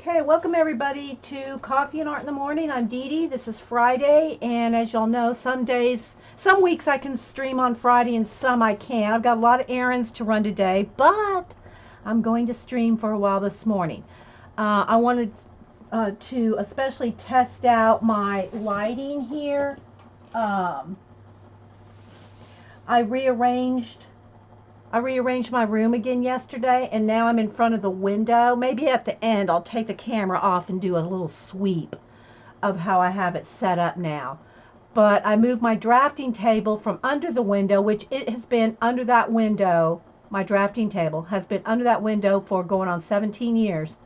Okay, welcome everybody to Coffee and Art in the Morning. I'm Dee Dee. This is Friday, and as y'all know, some weeks I can stream on Friday and some I can't. I've got a lot of errands to run today, but I'm going to stream for a while this morning. I wanted to especially test out my lighting here. I rearranged my room again yesterday, and now I'm in front of the window. Maybe at the end I'll take the camera off and do a little sweep of how I have it set up now. But I moved my drafting table from under the window, which it has been under that window. My drafting table has been under that window for going on 17 years.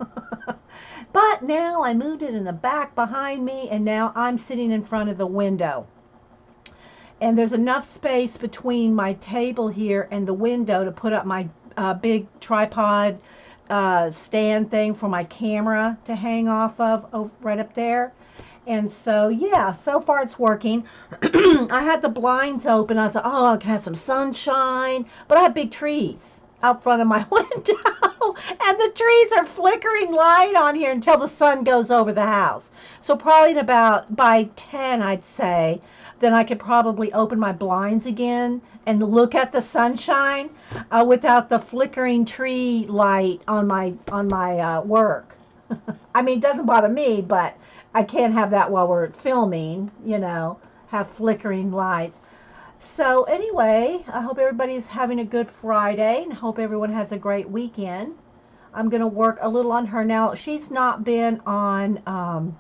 But now I moved it in the back behind me, and now I'm sitting in front of the window. And there's enough space between my table here and the window to put up my big tripod stand thing for my camera to hang off of right up there. And so, yeah, so far it's working. I had the blinds open. I thought, oh, I can have some sunshine. But I have big trees out front of my window. And the trees are flickering light on here until the sun goes over the house. So probably in about by 10, I'd say, then I could probably open my blinds again and look at the sunshine without the flickering tree light on my work. I mean, it doesn't bother me, but I can't have that while we're filming, have flickering lights. So anyway, I hope everybody's having a good Friday, and hope everyone has a great weekend. I'm going to work a little on her now. She's not been on,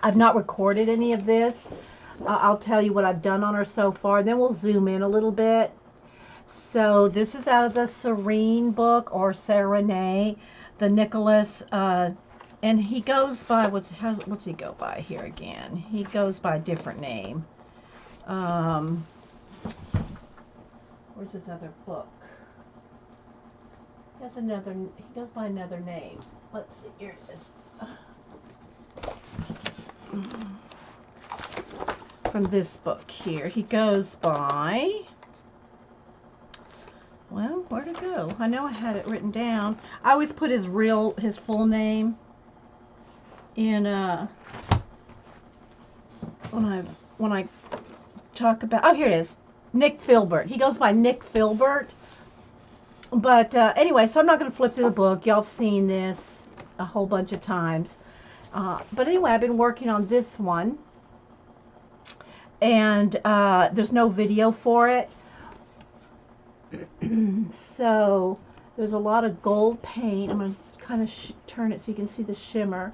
I've not recorded any of this. I'll tell you what I've done on her so far. Then we'll zoom in a little bit. So this is out of the Serene book, or Serena, the Nicholas, and he goes by, what's he go by here again? He goes by a different name. Where's his other book? He goes by another name. Let's see, here it is. From this book here, he goes by, well, where'd it go? I know I had it written down. I always put his full name in when I talk about, oh, here it is, Nick Filbert. He goes by Nick Filbert. But anyway, so I'm not going to flip through the book. Y'all have seen this a whole bunch of times. But anyway, I've been working on this one. And there's no video for it. So there's a lot of gold paint. I'm going to kind of turn it so you can see the shimmer.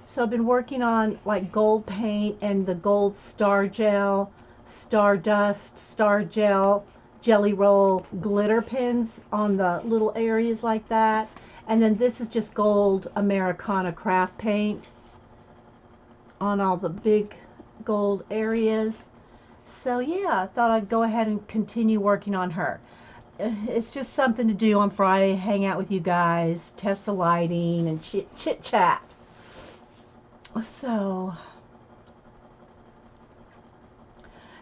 So I've been working on like gold paint and the gold star gel, stardust, star gel, jelly roll glitter pins on the little areas like that. And then this is just gold Americana craft paint on all the big gold areas. So yeah, I thought I'd go ahead and continue working on her. It's just something to do on Friday, hang out with you guys, test the lighting, and chit chat. So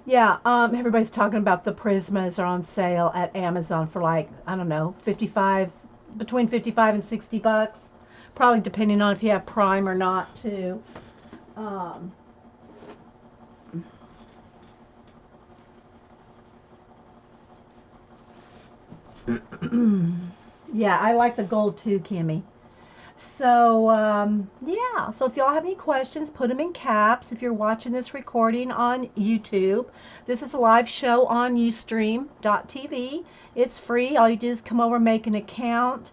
yeah, everybody's talking about the Prismas are on sale at Amazon for like, I don't know, between 55 and 60 bucks, probably depending on if you have Prime or not too. Yeah, I like the gold too, Kimmy. So, yeah, so if y'all have any questions, put them in caps. If you're watching this recording on YouTube, this is a live show on Ustream.tv. It's free. All you do is come over, make an account,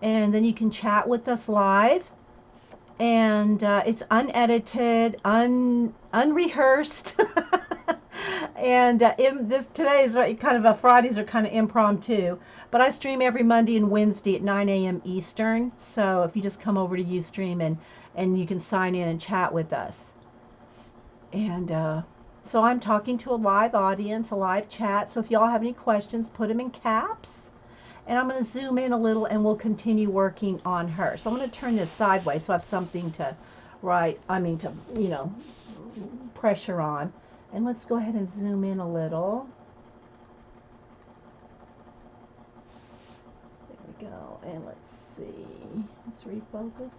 and then you can chat with us live. And it's unedited, unrehearsed. And today is kind of Fridays are kind of impromptu, but I stream every Monday and Wednesday at 9 a.m. Eastern. So if you just come over to Ustream and you can sign in and chat with us. And so I'm talking to a live audience, a live chat. So if y'all have any questions, put them in caps. And I'm going to zoom in a little and we'll continue working on her. So I'm going to turn this sideways so I have something to pressure on. And let's go ahead and zoom in a little. There we go. And let's see. Let's refocus.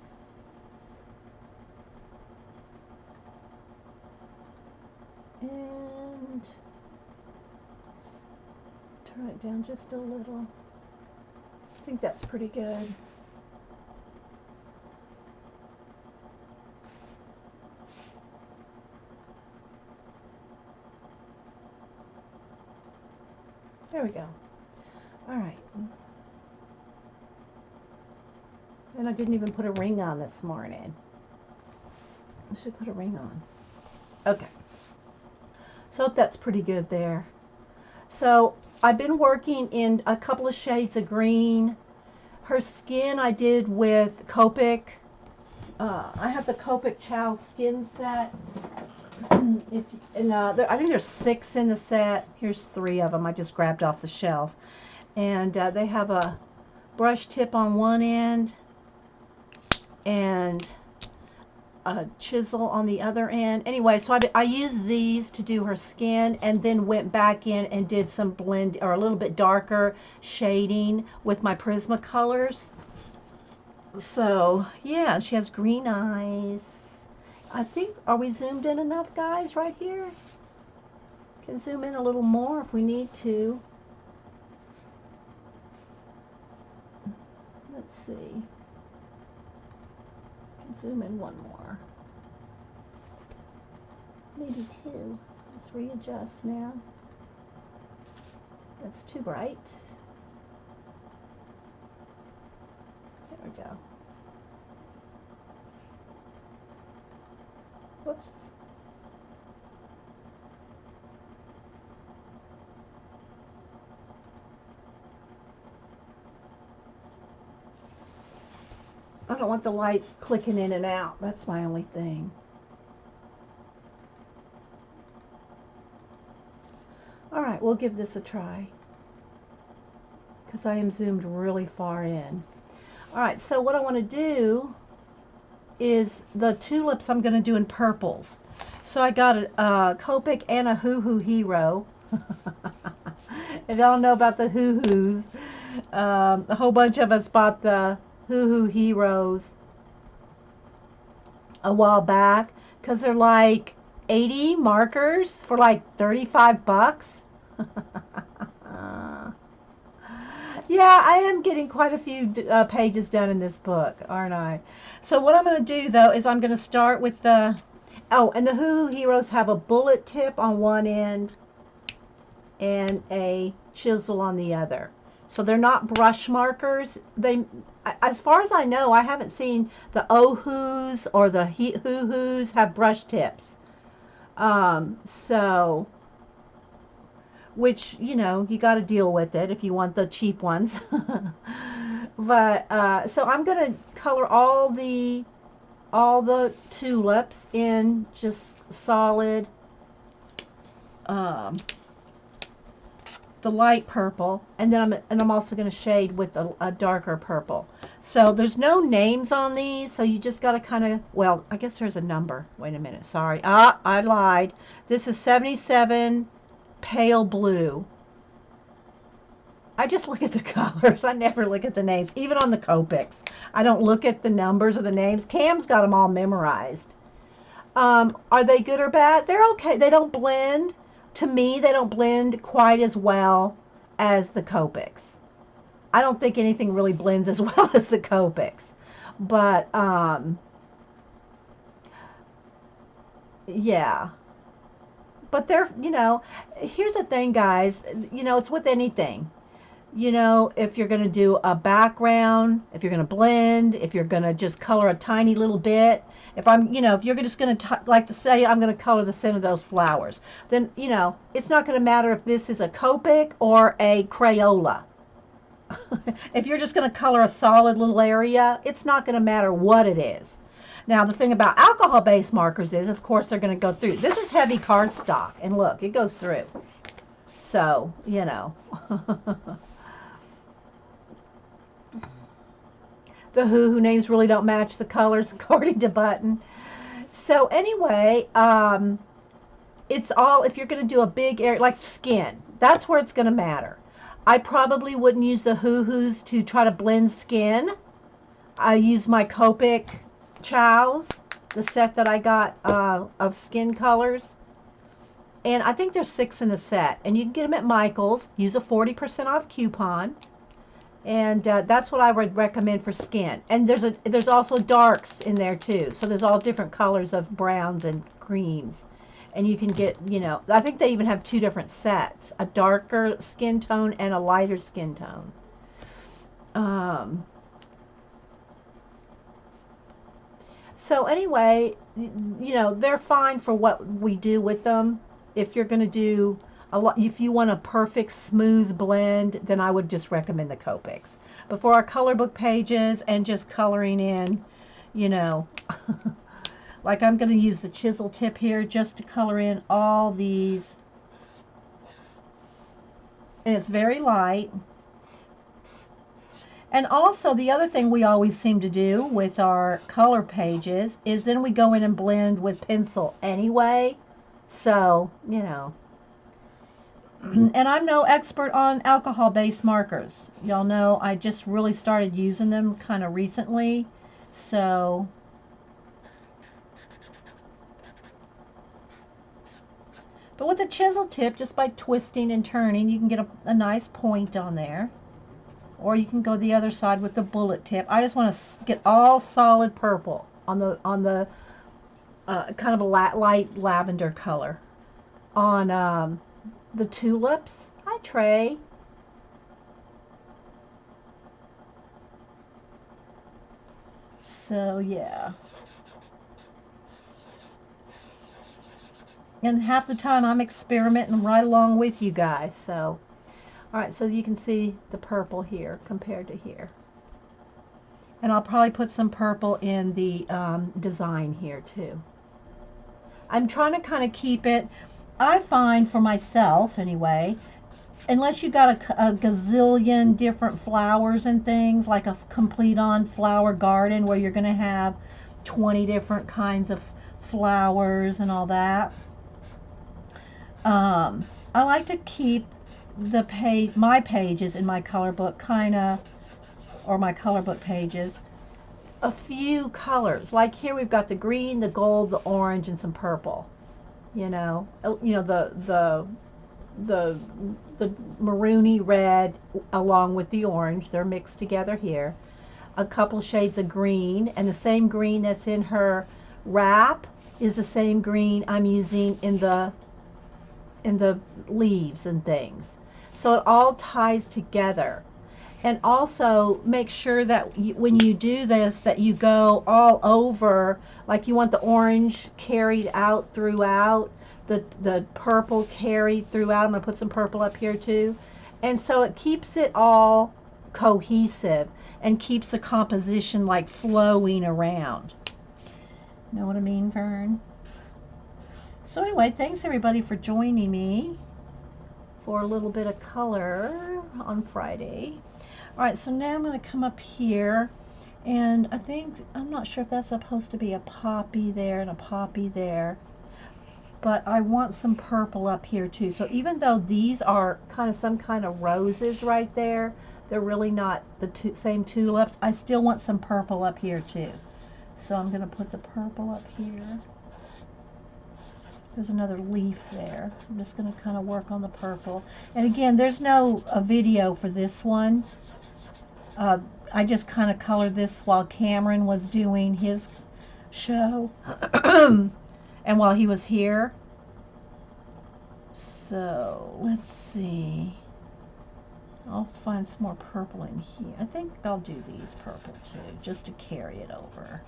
And turn it down just a little. I think that's pretty good. There we go. All right. And I didn't even put a ring on this morning. I should put a ring on. Okay. So I hope that's pretty good there. So I've been working in a couple of shades of green. Her skin I did with Copic. I have the Copic Chow skin set. I think there's 6 in the set. Here's 3 of them I just grabbed off the shelf. And they have a brush tip on one end and a chisel on the other end. Anyway, so I used these to do her skin and then went back in and did some blend or a little bit darker shading with my Prismacolors. So yeah, she has green eyes. I think, are we zoomed in enough, guys, right here? Can zoom in a little more if we need to. Let's see. Zoom in one more. Maybe 2. Let's readjust now. That's too bright. There we go. Whoops. I don't want the light clicking in and out. That's my only thing. All right, we'll give this a try because I am zoomed really far in. All right, so what I want to do is the tulips I'm going to do in purples. So I got a Copic and a Hoo Hoo Hero. If y'all know about the Hoo Hoos, a whole bunch of us bought the Hoo Hoo Heroes a while back because they're like 80 markers for like 35 bucks. Yeah, I am getting quite a few pages done in this book, aren't I? So what I'm going to do, though, is I'm going to start with the... Oh, and the Hoo Hoo Heroes have a bullet tip on one end and a chisel on the other. So they're not brush markers. They, as far as I know, I haven't seen the Oh-Hoos or the Hoo-Hoos have brush tips. So... which, you know, you got to deal with it if you want the cheap ones. But so I'm going to color all the tulips in just solid the light purple, and then I'm also going to shade with a darker purple. So there's no names on these, so you just got to kind of, well, I guess there's a number. Wait a minute, sorry. I lied. This is 77 pale blue. I just look at the colors. I never look at the names, even on the Copics. I don't look at the numbers of the names. Cam's got them all memorized. Are they good or bad? They're okay. They don't blend. To me, they don't blend quite as well as the Copics. I don't think anything really blends as well as the Copics. But, yeah. But they're, you know, here's the thing, guys. You know, it's with anything. You know, if you're going to do a background, if you're going to blend, if you're going to just color a tiny little bit, if I'm, you know, if you're just going to, like to say, I'm going to color the center of those flowers, then, you know, it's not going to matter if this is a Copic or a Crayola. If you're just going to color a solid little area, it's not going to matter what it is. Now, the thing about alcohol-based markers is, of course, they're going to go through. This is heavy cardstock, and look, it goes through. So, you know. The Hoo Hoo names really don't match the colors according to Button. So anyway, it's all, if you're going to do a big area, like skin, that's where it's going to matter. I probably wouldn't use the Hoo Hoos to try to blend skin. I use my Copic Chows, the set that I got of skin colors. And I think there's 6 in the set. And you can get them at Michael's. Use a 40% off coupon. And that's what I would recommend for skin. And there's also darks in there too. So there's all different colors of browns and creams. And you can get, you know, I think they even have 2 different sets. A darker skin tone and a lighter skin tone. So anyway, you know, they're fine for what we do with them. If you're going to do a lot, if you want a perfect smooth blend, then I would just recommend the Copics. But for our color book pages and just coloring in, you know, like I'm going to use the chisel tip here just to color in all these. And it's very light. And also the other thing we always seem to do with our color pages is then we go in and blend with pencil anyway. So, you know. And I'm no expert on alcohol-based markers. Y'all know I just really started using them kind of recently. So, but with a chisel tip, just by twisting and turning, you can get a nice point on there. Or you can go the other side with the bullet tip. I just want to get all solid purple on the kind of a light lavender color on the tulips. Hi, Trey. So yeah. And half the time I'm experimenting right along with you guys. So. Alright, so you can see the purple here compared to here. And I'll probably put some purple in the design here too. I'm trying to kind of keep it, I find for myself anyway, unless you got a gazillion different flowers and things, like a complete on flower garden where you're going to have 20 different kinds of flowers and all that. I like to keep my pages in my color book or my color book pages, a few colors. Like here we've got the green, the gold, the orange, and some purple. You know, the maroony red along with the orange. They're mixed together here. A couple shades of green, and the same green that's in her wrap is the same green I'm using in the leaves and things. So it all ties together. And also make sure that when you do this, that you go all over, like you want the orange carried out throughout, the purple carried throughout. I'm going to put some purple up here too. And so it keeps it all cohesive and keeps the composition like flowing around. Know what I mean, Vern? So anyway, thanks everybody for joining me for a little bit of color on Friday. Alright, so now I'm going to come up here, and I'm not sure if that's supposed to be a poppy there and a poppy there, but I want some purple up here too. So even though these are kind of some kind of roses right there, they're really not the same tulips, I still want some purple up here too. So I'm going to put the purple up here. There's another leaf there. I'm just going to kind of work on the purple. And again, there's no video for this one. I just kind of colored this while Cameron was doing his show and while he was here. So let's see. I'll find some more purple in here. I think I'll do these purple too, just to carry it over.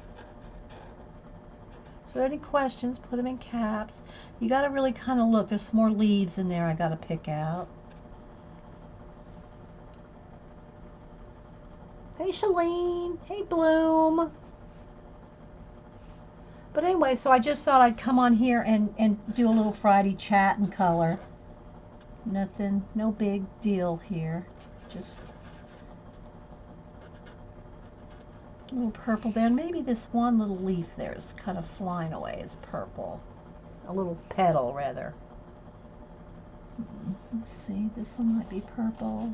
So any questions, put them in caps. You got to really kind of look. There's some more leaves in there I got to pick out. Hey, Shalene. Hey, Bloom. But anyway, so I just thought I'd come on here and do a little Friday chat and color. Nothing, no big deal here. Just a little purple there. And maybe this one little leaf there is kind of flying away as purple. A little petal, rather. Let's see, this one might be purple.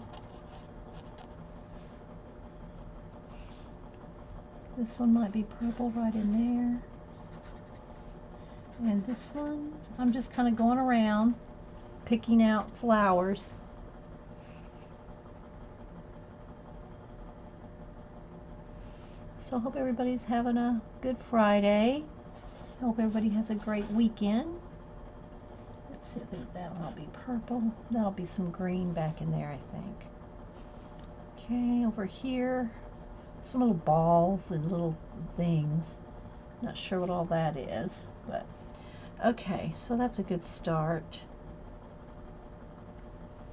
This one might be purple right in there. And this one, I'm just kind of going around picking out flowers. So I hope everybody's having a good Friday. I hope everybody has a great weekend. Let's see, that'll be purple. That'll be some green back in there, I think. Okay, over here, some little balls and little things. Not sure what all that is, but okay, so that's a good start.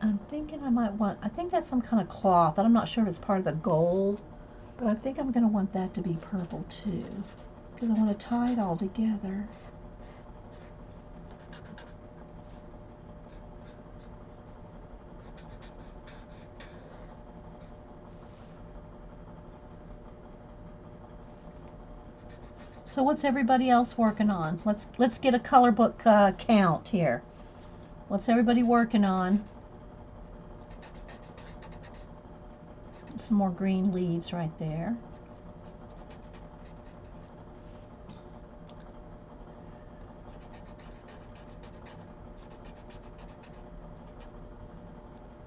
I'm thinking I think that's some kind of cloth, and I'm not sure if it's part of the gold, but I think I'm going to want that to be purple too, because I want to tie it all together. So what's everybody else working on? Let's get a color book count here. What's everybody working on? Some more green leaves right there.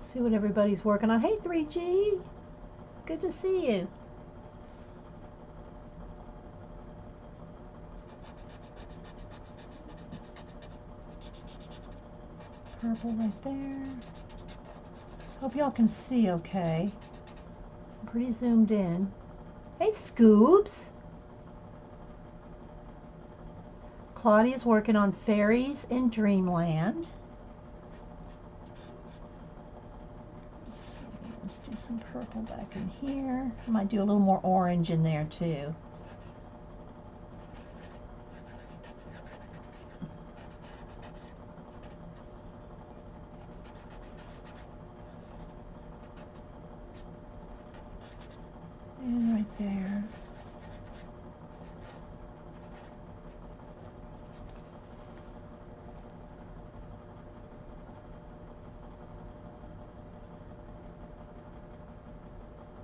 See what everybody's working on. Hey 3G, good to see you. Purple right there. Hope y'all can see okay. I'm pretty zoomed in. Hey Scoobs. Claudia's working on Fairies in Dreamland. Let's do some purple back in here. I might do a little more orange in there too. And right there.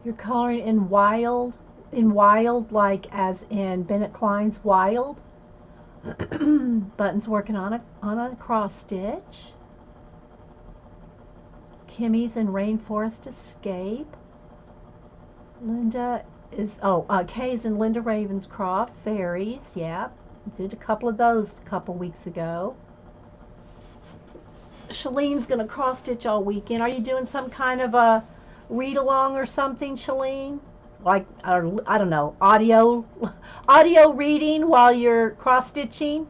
You're coloring in wild like as in Bennett Klein's Wild. Button's working on a cross stitch. Kimmy's in Rainforest Escape. Linda is Kay's in Linda Ravenscroft Fairies. Yep, did a couple of those a couple weeks ago. Shalene's gonna cross stitch all weekend. Are you doing some kind of a read along or something, Shalene? Like I don't know, audio reading while you're cross stitching.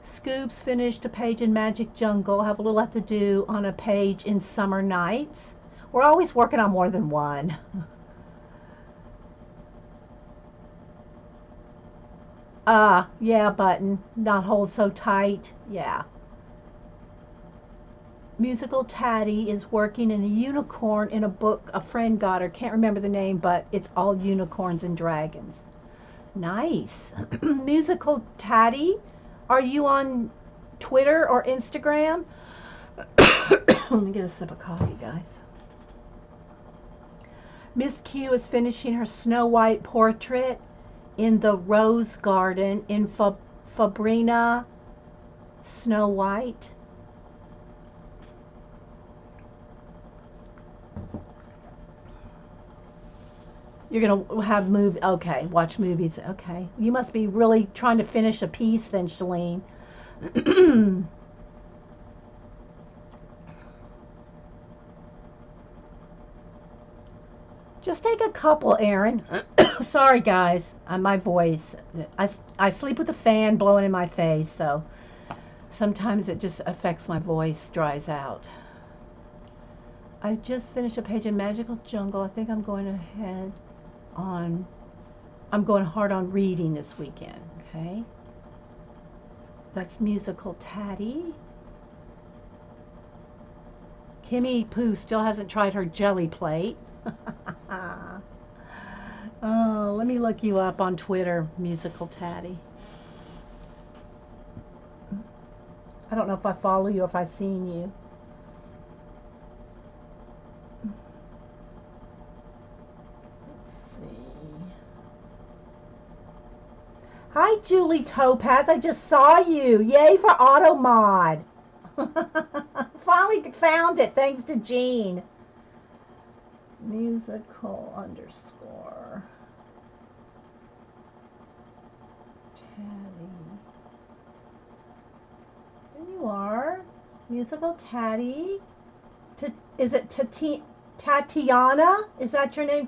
Scoops finished a page in Magic Jungle. Have a little left to do on a page in Summer Nights. We're always working on more than one. Yeah, Button. Not hold so tight. Yeah. Musical Tatty is working in a unicorn in a book a friend got her. Can't remember the name, but it's all unicorns and dragons. Nice. Musical Tatty, are you on Twitter or Instagram? Let me get a sip of coffee, guys. Miss Q is finishing her Snow White portrait in the Rose Garden in Fabrina Snow White. You're gonna have watch movies. Okay, you must be really trying to finish a piece then, Shalene. Just take a couple, Aaron. Sorry, guys. My voice. I sleep with the fan blowing in my face, so sometimes it just affects my voice, dries out. I just finished a page in Magical Jungle. I think I'm going hard on reading this weekend. Okay. That's Musical Tatty. Kimmy Pooh still hasn't tried her jelly plate. Oh, let me look you up on Twitter, Musical Tatty. I don't know if I follow you or if I've seen you. Let's see. Hi, Julie Topaz. I just saw you. Yay for auto mod. Finally found it thanks to Jean. Musical underscore. Taddy. There you are. Musical Taddy. Is it Tatiana? Is that your name?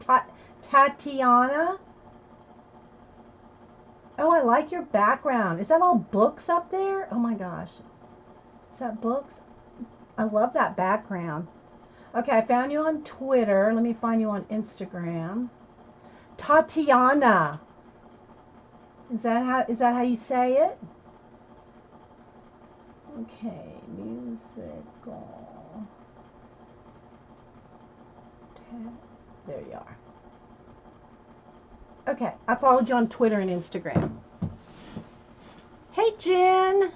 Tatiana? Oh, I like your background. Is that all books up there? Oh my gosh. Is that books? I love that background. Okay, I found you on Twitter. Let me find you on Instagram. Tatiana. Is that how you say it? Okay, musical. There you are. Okay, I followed you on Twitter and Instagram. Hey, Jen.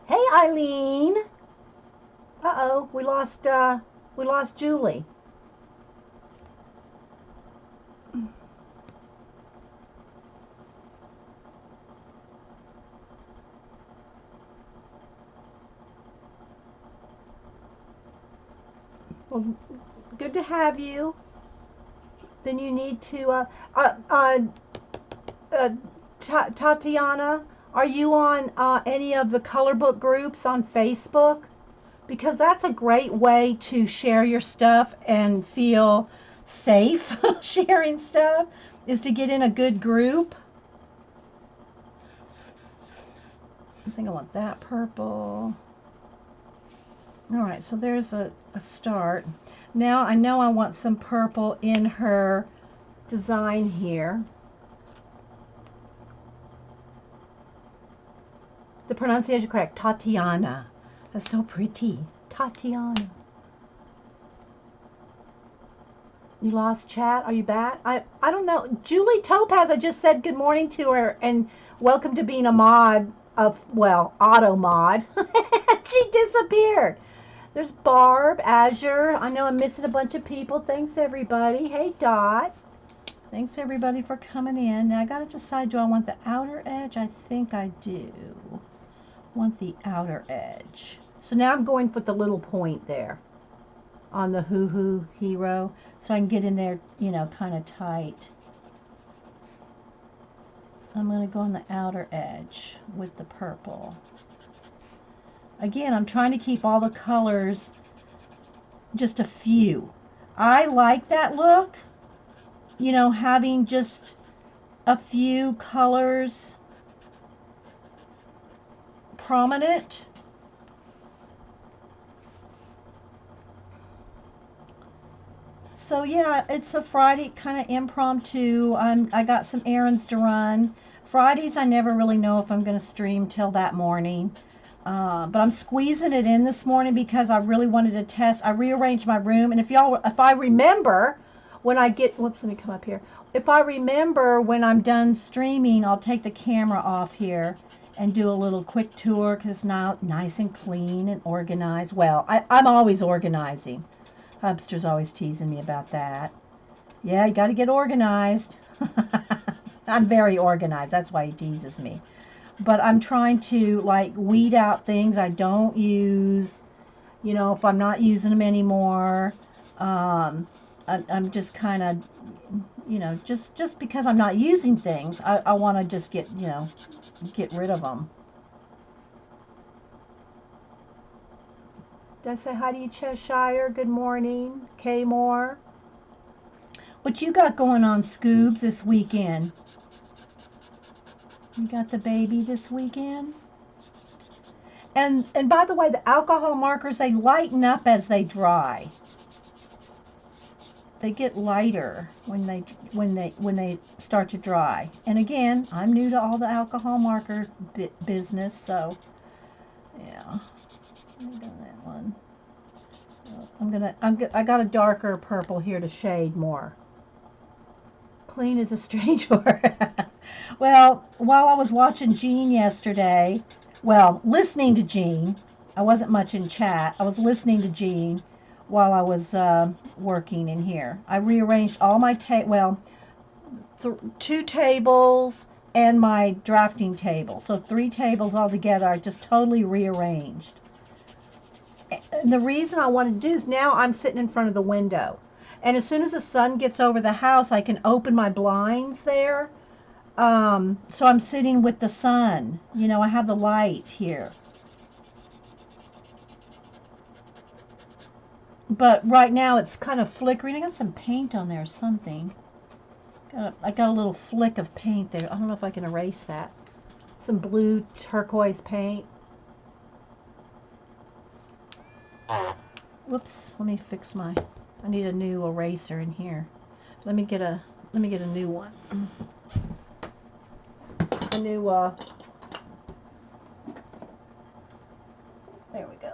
Hey, Eileen. Uh-oh, we lost Julie. Well, good to have you. Then you need to Tatiana, are you on any of the color book groups on Facebook? Because that's a great way to share your stuff and feel safe sharing stuff, is to get in a good group. I think I want that purple. All right, so there's a start. Now I know I want some purple in her design here. The pronunciation correct, Tatiana. That's so pretty. Tatiana. You lost chat? Are you back? I don't know. Julie Topaz, I just said good morning to her and welcome to being a mod of, well, auto mod. She disappeared. There's Barb, Azure. I know I'm missing a bunch of people. Thanks, everybody. Hey, Dot. Thanks, everybody, for coming in. Now, I got to decide, do I want the outer edge? I think I do. Want the outer edge. So now I'm going with the little point there on the hoo-hoo hero, so I can get in there, you know, kind of tight. I'm going to go on the outer edge with the purple. Again, I'm trying to keep all the colors, just a few. I like that look, you know, having just a few colors prominent. So yeah, it's a Friday kind of impromptu. I got some errands to run. Fridays I never really know if I'm going to stream till that morning. But I'm squeezing it in this morning because I really wanted to test. I rearranged my room, and if I remember when I get, whoops, let me come up here. If I remember when I'm done streaming, I'll take the camera off here and do a little quick tour because it's now nice and clean and organized. Well, I'm always organizing. Hubster's always teasing me about that. Yeah, you got to get organized. I'm very organized. That's why he teases me. But I'm trying to like weed out things I don't use. You know, if I'm not using them anymore, I'm just kind of, you know, just because I'm not using things, I want to just get, you know, get rid of them. Did I say hi to you, Cheshire? Good morning, Kay Moore. What you got going on, Scoobs, this weekend? You got the baby this weekend? And by the way, the alcohol markers, they lighten up as they dry. They get lighter when they start to dry. And again, I'm new to all the alcohol marker business, so yeah. I've done that one. I got a darker purple here to shade more. Clean as a strange word. Well, while I was watching Jean yesterday, well, listening to Jean, I wasn't much in chat. I was listening to Jean while I was working in here. I rearranged all my two tables, and my drafting table. So 3 tables altogether are just totally rearranged. And the reason I wanted to do is now I'm sitting in front of the window. And as soon as the sun gets over the house, I can open my blinds there. So I'm sitting with the sun. You know, I have the light here. But right now it's kind of flickering. I got some paint on there or something. I got a little flick of paint there. I don't know if I can erase that. Some blue turquoise paint. Whoops, let me fix I need a new eraser in here. Let me get a new one. A new there we go.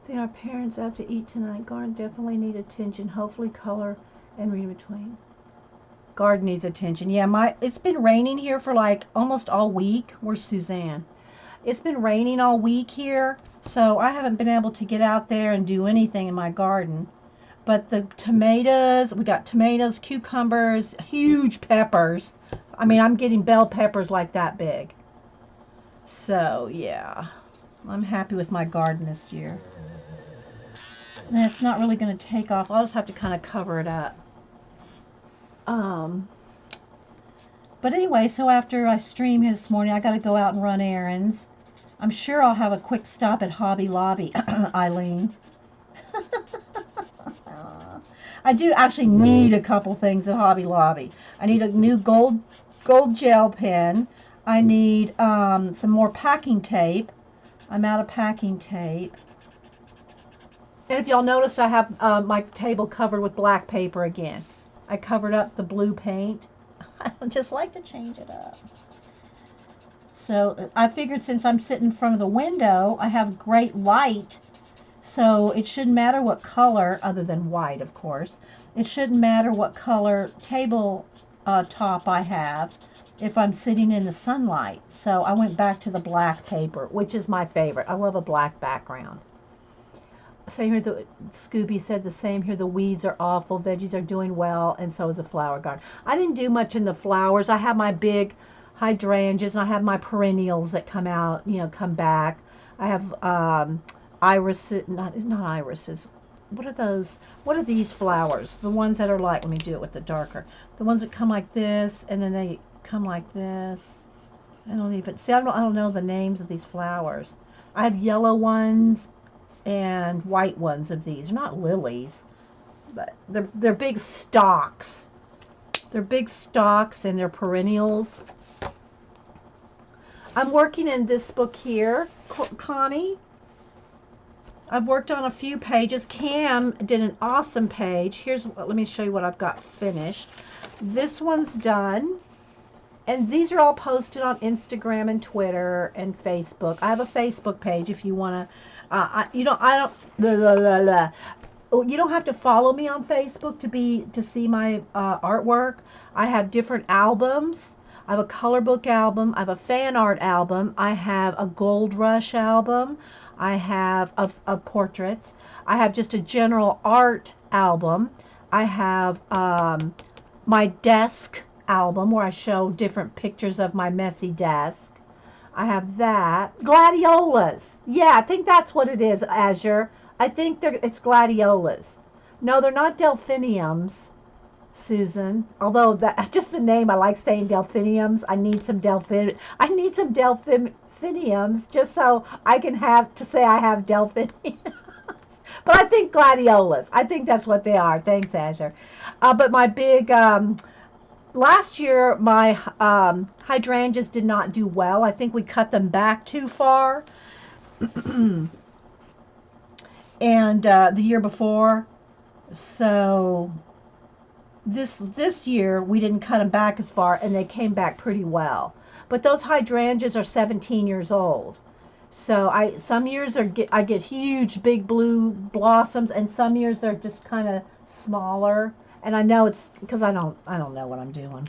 Think our parents out to eat tonight. Garden definitely need attention. Hopefully color and read in between. Garden needs attention. Yeah, it's been raining here for like almost all week. Where's Suzanne? It's been raining all week here, so I haven't been able to get out there and do anything in my garden. But the tomatoes, we got tomatoes, cucumbers, huge peppers. I mean, I'm getting bell peppers like that big. So, yeah, I'm happy with my garden this year. And it's not really going to take off. I'll just have to kind of cover it up. But anyway, so after I stream this morning, I got to go out and run errands. I'm sure I'll have a quick stop at Hobby Lobby, Eileen. I do actually need a couple things at Hobby Lobby. I need a new gold gel pen. I need some more packing tape. I'm out of packing tape. And if y'all noticed, I have my table covered with black paper again. I covered up the blue paint. I just like to change it up. So I figured since I'm sitting in front of the window, I have great light. So it shouldn't matter what color, other than white, of course. It shouldn't matter what color table top I have if I'm sitting in the sunlight. So I went back to the black paper, which is my favorite. I love a black background. Same here, Scooby said the same here. The weeds are awful. Veggies are doing well, and so is the flower garden. I didn't do much in the flowers. I have my big hydrangeas, and I have my perennials that come out, come back. I have irises, not irises. What are those? What are these flowers? The ones that are like, let me do it with the darker. The ones that come like this, and then they come like this. I don't know the names of these flowers. I have yellow ones and white ones of these. They're not lilies, but they're big stalks. They're big stalks and they're perennials. I'm working in this book here, Connie. I've worked on a few pages. Cam did an awesome page. Let me show you what I've got finished. This one's done. And these are all posted on Instagram and Twitter and Facebook. I have a Facebook page if you want to. You don't have to follow me on Facebook to see my artwork. I have different albums. I have a color book album. I have a fan art album. I have a Gold Rush album. I have of portraits. I have just a general art album. I have my desk album where I show different pictures of my messy desk. I have that. Gladiolas. Yeah, I think that's what it is, Azure. I think it's gladiolas. No, they're not delphiniums, Susan. Although just the name, I like saying delphiniums. I need some delphiniums just so I can say I have delphiniums. But I think gladiolas. I think that's what they are. Thanks, Azure. But my big last year, my hydrangeas did not do well. I think we cut them back too far. And the year before. So this year, we didn't cut them back as far, and they came back pretty well. But those hydrangeas are 17 years old. So some years I get huge, big blue blossoms, and some years they're just kind of smaller. And I know it's because I don't know what I'm doing.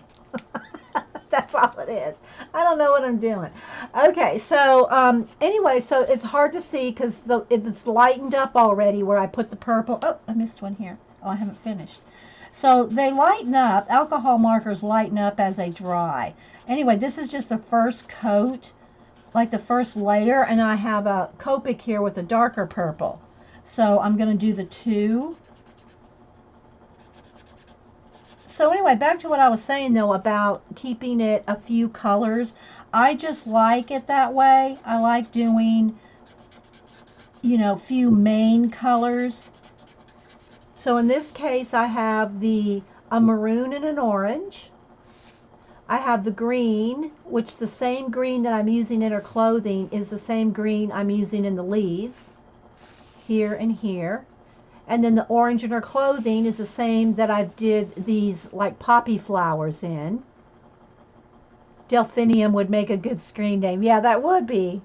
That's all it is. I don't know what I'm doing. Okay, so anyway, so it's hard to see because it's lightened up already where I put the purple. Oh, I missed one here. Oh, I haven't finished. So they lighten up. Alcohol markers lighten up as they dry. Anyway, this is just the first coat, like the first layer, and I have a Copic here with a darker purple. So I'm going to do the two. So anyway, back to what I was saying though about keeping it a few colors. I just like it that way. I like doing, few main colors. So in this case, I have a maroon and an orange. I have the green, which the same green that I'm using in her clothing is the same green I'm using in the leaves, here and here. And then the orange in her clothing is the same that I did these like poppy flowers in. Delphinium would make a good screen name. Yeah, that would be.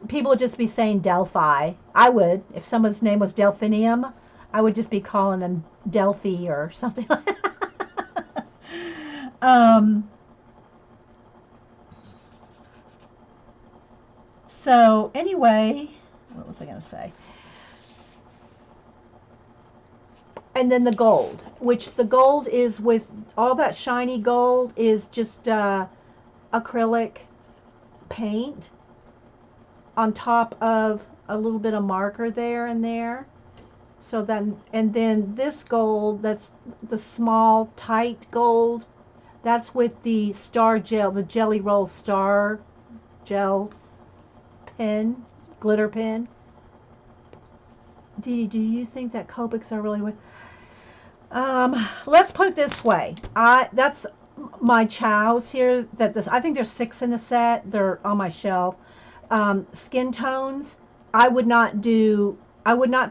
People would just be saying Delphi. I would. If someone's name was Delphinium, I would just be calling them Delphi or something like that. So anyway, what was I going to say? And then the gold, which the gold is with all that shiny gold is just acrylic paint on top of a little bit of marker there and there. So then, and then this gold, that's the small tight gold, that's with the star gel, the Jelly Roll star gel pen, glitter pen. Dee, do you think that Copics are really what? Let's put it this way. That's my chows here. I think there's 6 in the set. They're on my shelf. Skin tones. I would not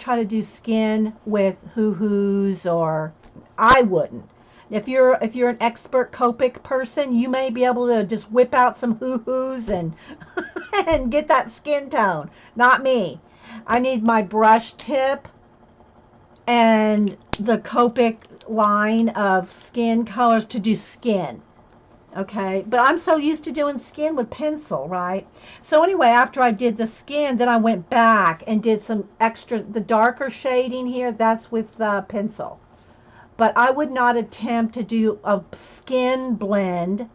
try to do skin with hoo-hoos, or I wouldn't. If you're an expert Copic person, you may be able to just whip out some hoo-hoos and and get that skin tone. Not me. I need my brush tip and the Copic line of skin colors to do skin. Okay, but I'm so used to doing skin with pencil, right? So anyway, after I did the skin, then I went back and did some extra, the darker shading here, that's with pencil. But I would not attempt to do a skin blend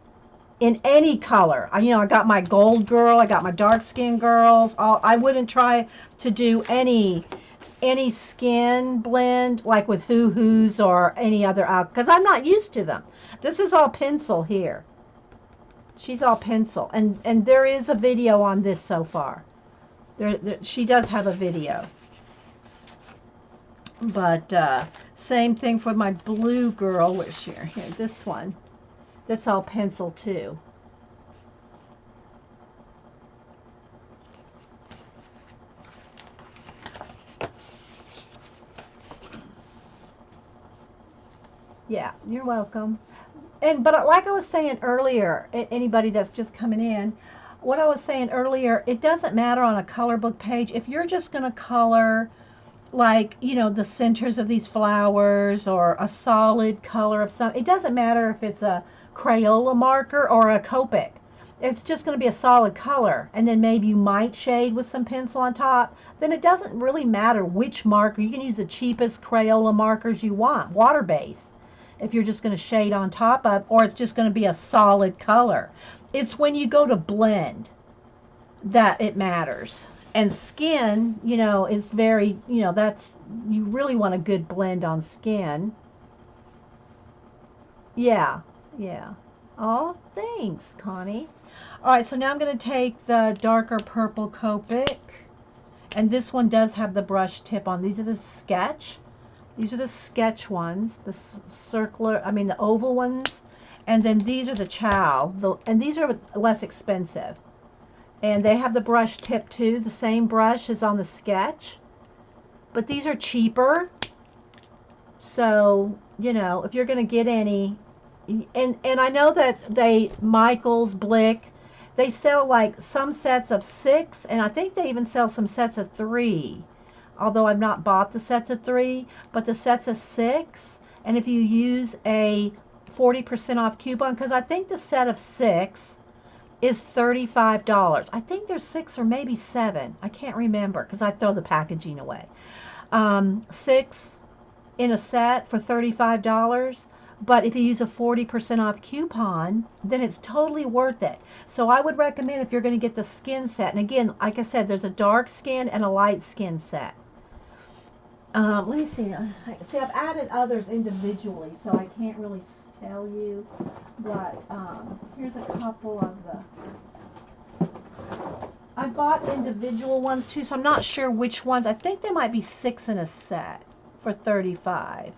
in any color. I got my gold girl, I got my dark skin girls. I wouldn't try to do any skin blend like with hoo-hoos or any other because I'm not used to them. This is all pencil here. She's all pencil, and there is a video on this so far. She does have a video. But same thing for my blue girl. Where's she? Here, this one. That's all pencil too. Yeah, you're welcome. But like I was saying earlier, anybody that's just coming in, what I was saying earlier, it doesn't matter on a color book page if you're just going to color like the centers of these flowers or a solid color of some. It doesn't matter if it's a Crayola marker or a Copic. It's just going to be a solid color, and then maybe you might shade with some pencil on top. Then it doesn't really matter which marker. You can use the cheapest Crayola markers you want, water-based, if you're just going to shade on top of, or it's just going to be a solid color. It's when you go to blend that it matters. And skin, is very, that's, you really want a good blend on skin. Yeah. Oh, thanks, Connie. All right, so now I'm going to take the darker purple Copic, and this one does have the brush tip on. These are the sketch. These are the sketch ones, the the oval ones, and then these are the chow, and these are less expensive. And they have the brush tip too, the same brush as on the sketch, but these are cheaper. So, if you're going to get any, and I know that Michaels, Blick, they sell like some sets of 6, and I think they even sell some sets of 3. Although I've not bought the sets of 3, but the sets of 6, and if you use a 40% off coupon, because I think the set of 6 is $35. I think there's 6 or maybe 7. I can't remember because I throw the packaging away. 6 in a set for $35. But if you use a 40% off coupon, then it's totally worth it. So I would recommend if you're going to get the skin set. And again, like I said, there's a dark skin and a light skin set. Let me see. See, I've added others individually, so I can't really tell you. But here's a couple of the... I bought individual ones too, so I'm not sure which ones. I think there might be 6 in a set for $35.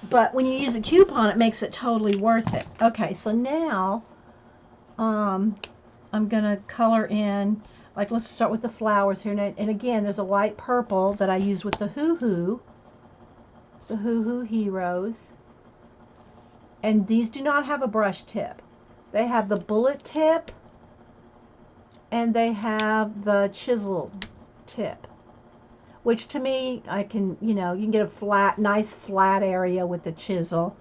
But when you use a coupon, it makes it totally worth it. Okay, so now I'm gonna color in, like, let's start with the flowers here. And again, there's a light purple that I use with the Hoo Hoo Heroes. And these do not have a brush tip. They have the bullet tip and they have the chisel tip, which to me, I can, you can get a flat, nice flat area with the chisel,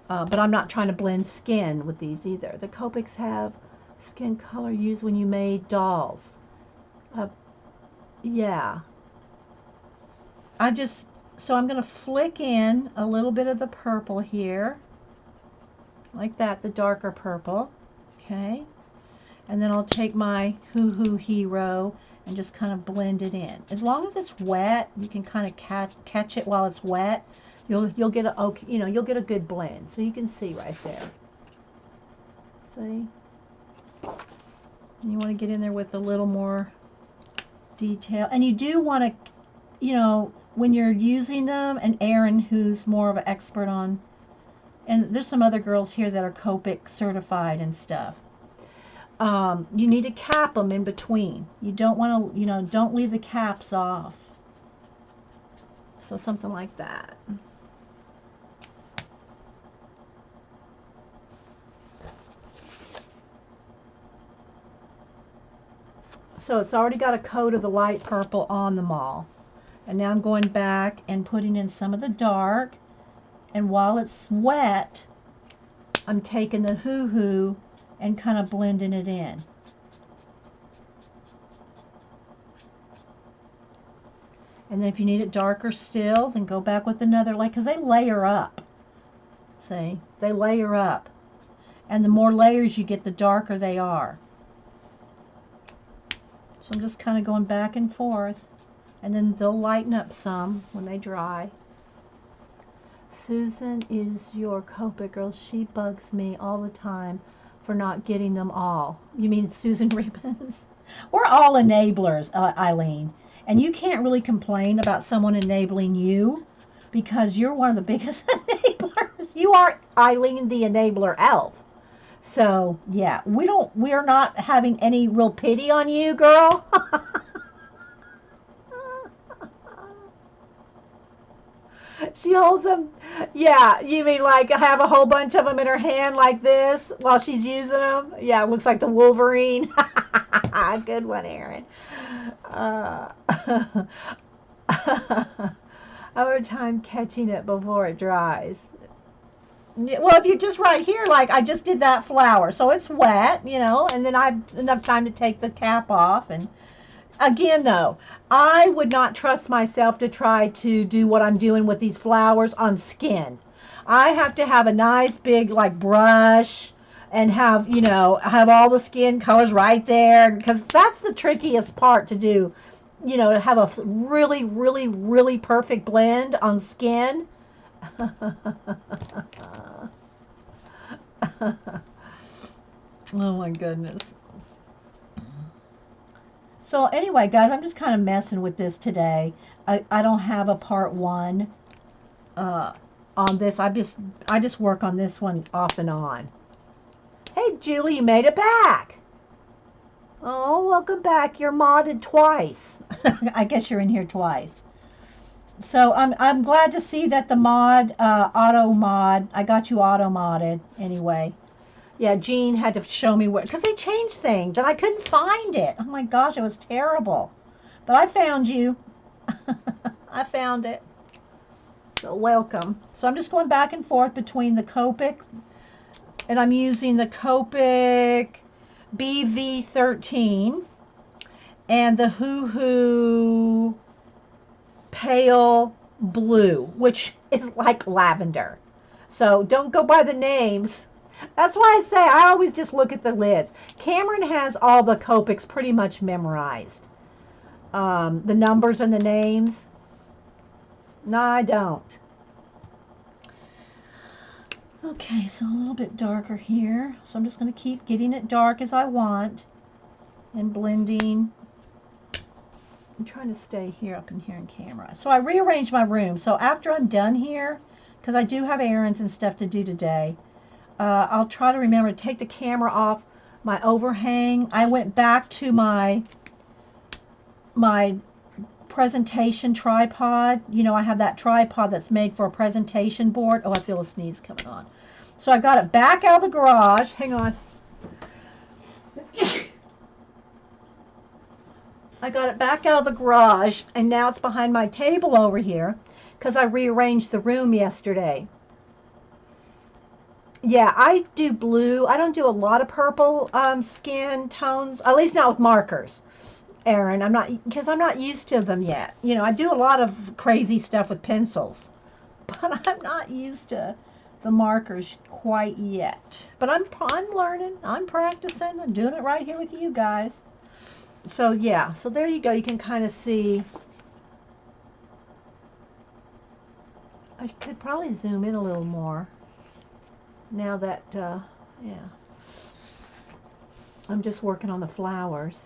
but I'm not trying to blend skin with these either. The Copics have skin color used when you made dolls. Yeah. So I'm going to flick in a little bit of the purple here, like that, the darker purple, okay? And then I'll take my Hoo Hoo Hero and just kind of blend it in. As long as it's wet, you can kind of catch it while it's wet. You'll get you'll get a good blend. So you can see right there. See? You want to get in there with a little more detail, and you do want to, when you're using them, and Erin, who's more of an expert on, and there's some other girls here that are Copic certified and stuff. You need to cap them in between. You don't want to, don't leave the caps off. So something like that. So it's already got a coat of the light purple on them all. And now I'm going back and putting in some of the dark. And while it's wet, I'm taking the Hoo Hoo and kind of blending it in. And then if you need it darker still, then go back with another, because they layer up. See? They layer up. And the more layers you get, the darker they are. So I'm just kind of going back and forth. And then they'll lighten up some when they dry. Susan is your Copic girl. She bugs me all the time for not getting them all. You mean Susan Ribbons? We're all enablers, Eileen. And you can't really complain about someone enabling you because you're one of the biggest enablers. You are, Eileen, the enabler elf. So, yeah, we're not having any real pity on you, girl. She holds them. Yeah, you mean like have a whole bunch of them in her hand like this while she's using them? Yeah, it looks like the Wolverine. Good one, Erin. Over time catching it before it dries. Well, if you're just right here, like I just did that flower, so it's wet, and then I have enough time to take the cap off. And again, though, I would not trust myself to try to do what I'm doing with these flowers on skin. I have to have a nice big brush and have all the skin colors right there, because that's the trickiest part to do, to have a really, really, really perfect blend on skin. Oh my goodness. So anyway, guys, I'm just kind of messing with this today. I don't have a part 1 on this. I just work on this one off and on. Hey, Julie, you made it back. Oh, welcome back. You're modded twice. I guess you're in here twice. So I'm glad to see that the auto mod, I got you auto modded anyway. Yeah, Jean had to show me where, because they changed things and I couldn't find it. Oh my gosh, it was terrible. But I found you. I found it. So welcome. So I'm just going back and forth between the Copic, and I'm using the Copic BV13 and the Hoo Hoo Pale Blue, which is like lavender. So don't go by the names. That's why I say I always just look at the lids. Cameron has all the Copics pretty much memorized. The numbers and the names. No, I don't. Okay, so a little bit darker here. So I'm just going to keep getting it dark as I want and blending. I'm trying to stay here up in here in camera. So I rearranged my room. So after I'm done here, because I do have errands and stuff to do today, I'll try to remember to take the camera off my overhang. I went back to my presentation tripod. You know, I have that tripod that's made for a presentation board. Oh, I feel a sneeze coming on. So I got it back out of the garage. Hang on. I got it back out of the garage, and now it's behind my table over here because I rearranged the room yesterday. Yeah, I do blue. I don't do a lot of purple skin tones, at least not with markers, Erin. Because I'm not used to them yet. You know, I do a lot of crazy stuff with pencils, but I'm not used to the markers quite yet. But I'm learning. I'm practicing. I'm doing it right here with you guys. So yeah, so there you go. You can kind of see. I could probably zoom in a little more. Now that, yeah, I'm just working on the flowers.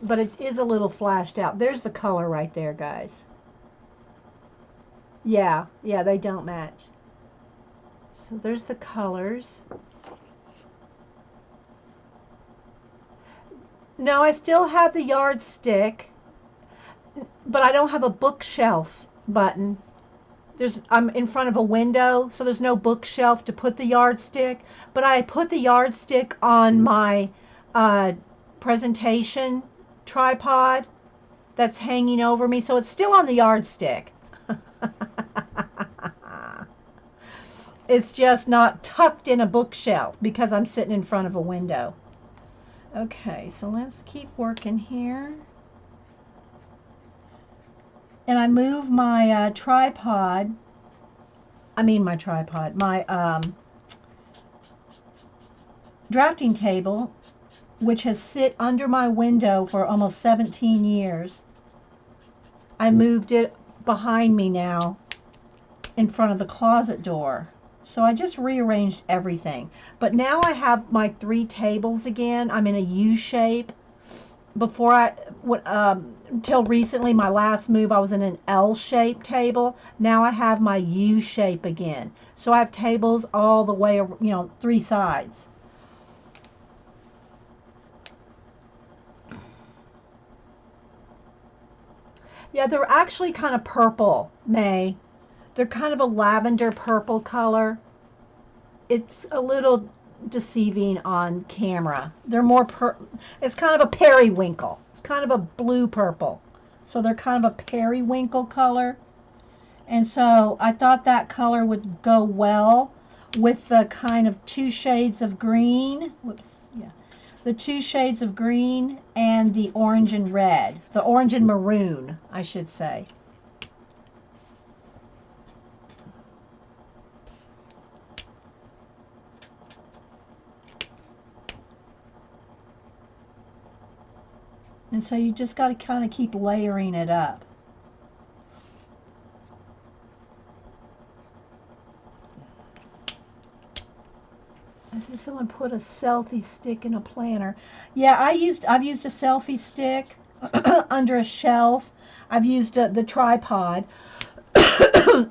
But it is a little flashed out. There's the color right there, guys. Yeah, they don't match. So there's the colors. No, I still have the yardstick, but I don't have a bookshelf button. I'm in front of a window, so there's no bookshelf to put the yardstick, but I put the yardstick on my presentation tripod that's hanging over me, so it's still on the yardstick. It's just not tucked in a bookshelf because I'm sitting in front of a window. Okay, so let's keep working here. And I move my tripod, my drafting table, which has sit under my window for almost 17 years. I moved it behind me now in front of the closet door. So I just rearranged everything. But now I have my 3 tables again. I'm in a U shape. Before until recently, my last move, I was in an L-shaped table. Now I have my U shape again. So I have tables all the way, 3 sides. Yeah, they're actually kind of purple, May. They're kind of a lavender purple color. It's a little deceiving on camera. They're more it's kind of a periwinkle. It's kind of a blue purple. So they're kind of a periwinkle color. And so I thought that color would go well with the kind of 2 shades of green. The 2 shades of green and the orange and red. The orange and maroon, I should say. And so you just got to kind of keep layering it up. I see someone put a selfie stick in a planner. Yeah, I've used a selfie stick under a shelf. I've used the tripod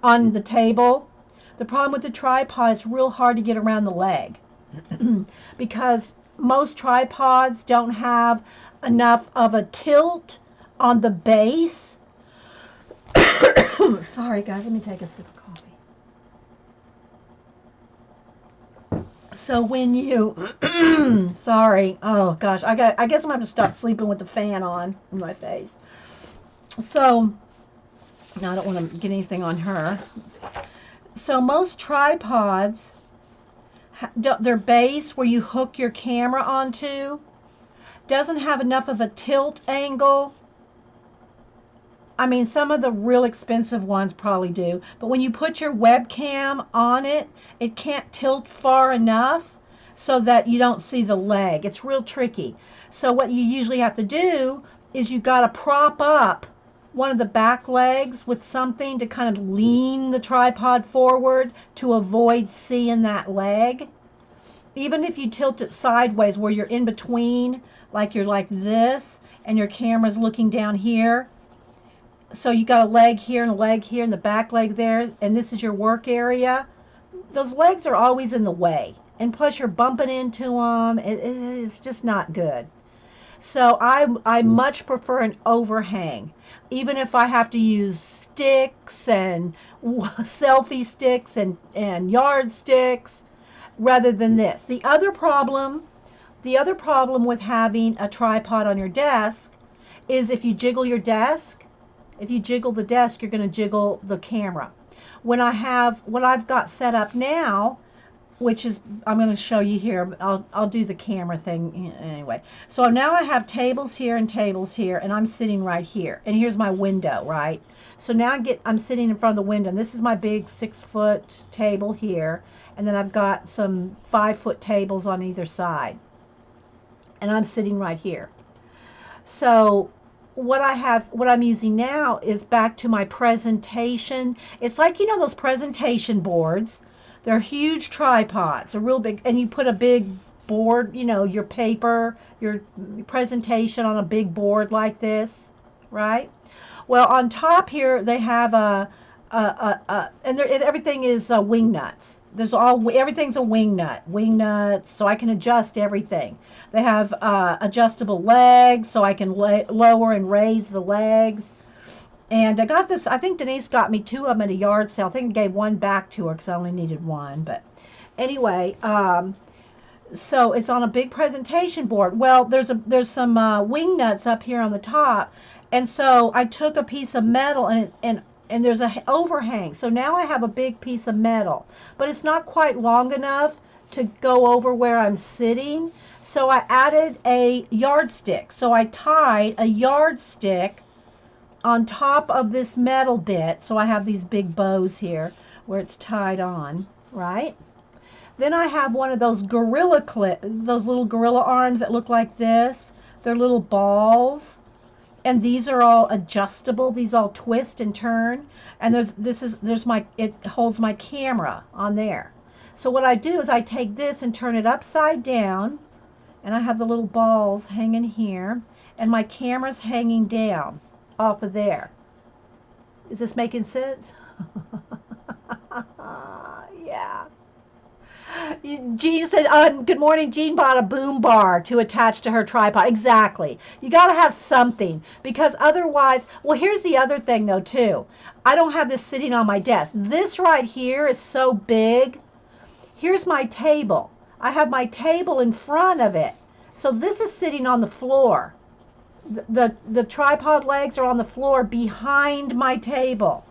on the table. The problem with the tripod, it's real hard to get around the leg because most tripods don't have enough of a tilt on the base. Sorry guys, let me take a sip of coffee. So when you sorry, oh gosh, I guess I'm gonna have to stop sleeping with the fan on in my face. So, now I don't want to get anything on her. So most tripods, their base where you hook your camera onto, doesn't have enough of a tilt angle. I mean, some of the real expensive ones probably do, but when you put your webcam on it, it can't tilt far enough so that you don't see the leg. It's real tricky. So what you usually have to do is you got to prop up one of the back legs with something to kind of lean the tripod forward to avoid seeing that leg. Even if you tilt it sideways where you're in between, like you're like this and your camera's looking down here, so you got a leg here and a leg here and the back leg there, and this is your work area, those legs are always in the way, and plus you're bumping into them. It's just not good. So I much prefer an overhang, even if I have to use sticks and selfie sticks and yardsticks rather than this. The other problem with having a tripod on your desk is if you jiggle your desk, if you jiggle the desk, you're going to jiggle the camera. When I have what I've got set up now, which is, I'm going to show you here. I'll do the camera thing anyway. So now I have tables here, and I'm sitting right here. And here's my window, right? So now I'm sitting in front of the window, and this is my big 6-foot table here, and then I've got some 5-foot tables on either side, and I'm sitting right here. So what I'm using now is back to my presentation. It's like, those presentation boards. They're huge tripods, a real big, and you put a big board, your paper, your presentation on a big board like this, right? Well, on top here they have and everything is wing nuts. Everything's a wing nuts, so I can adjust everything. They have adjustable legs, so I can lower and raise the legs. And I got this, I think Denise got me 2 of them at a yard sale. I think I gave one back to her because I only needed one. But anyway, so it's on a big presentation board. Well, there's some wing nuts up here on the top. And so I took a piece of metal and there's a overhang. So now I have a big piece of metal, but it's not quite long enough to go over where I'm sitting. So I added a yardstick. So I tied a yardstick on top of this metal bit. So I have these big bows here where it's tied on, right? Then I have one of those those little gorilla arms that look like this. They're little balls. And these are all adjustable. These all twist and turn. And it holds my camera on there. So what I do is I take this and turn it upside down, and I have the little balls hanging here, and my camera's hanging down off of there. Is this making sense? Yeah. Jean said, good morning. Jean bought a boom bar to attach to her tripod. Exactly. You got to have something, because otherwise, well, here's the other thing though too. I don't have this sitting on my desk. This right here is so big. Here's my table. I have my table in front of it. So this is sitting on the floor. The tripod legs are on the floor behind my table.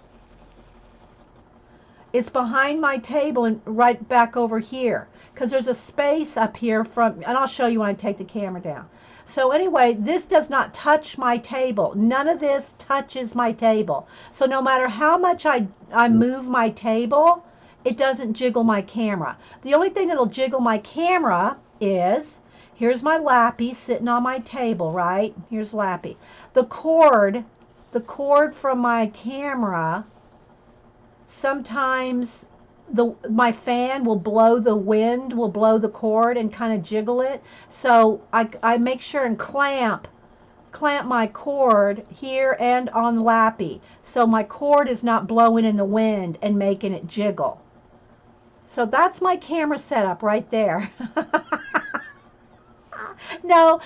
It's behind my table and right back over here, because there's a space up here and I'll show you when I take the camera down. So anyway, this does not touch my table. None of this touches my table. So no matter how much I move my table, it doesn't jiggle my camera. The only thing that'll jiggle my camera is, here's my Lappy sitting on my table, right? Here's Lappy. The cord from my camera, sometimes my fan will blow the cord and kind of jiggle it. So I make sure and clamp my cord here and on Lappy, so my cord is not blowing in the wind and making it jiggle. So that's my camera setup right there. No,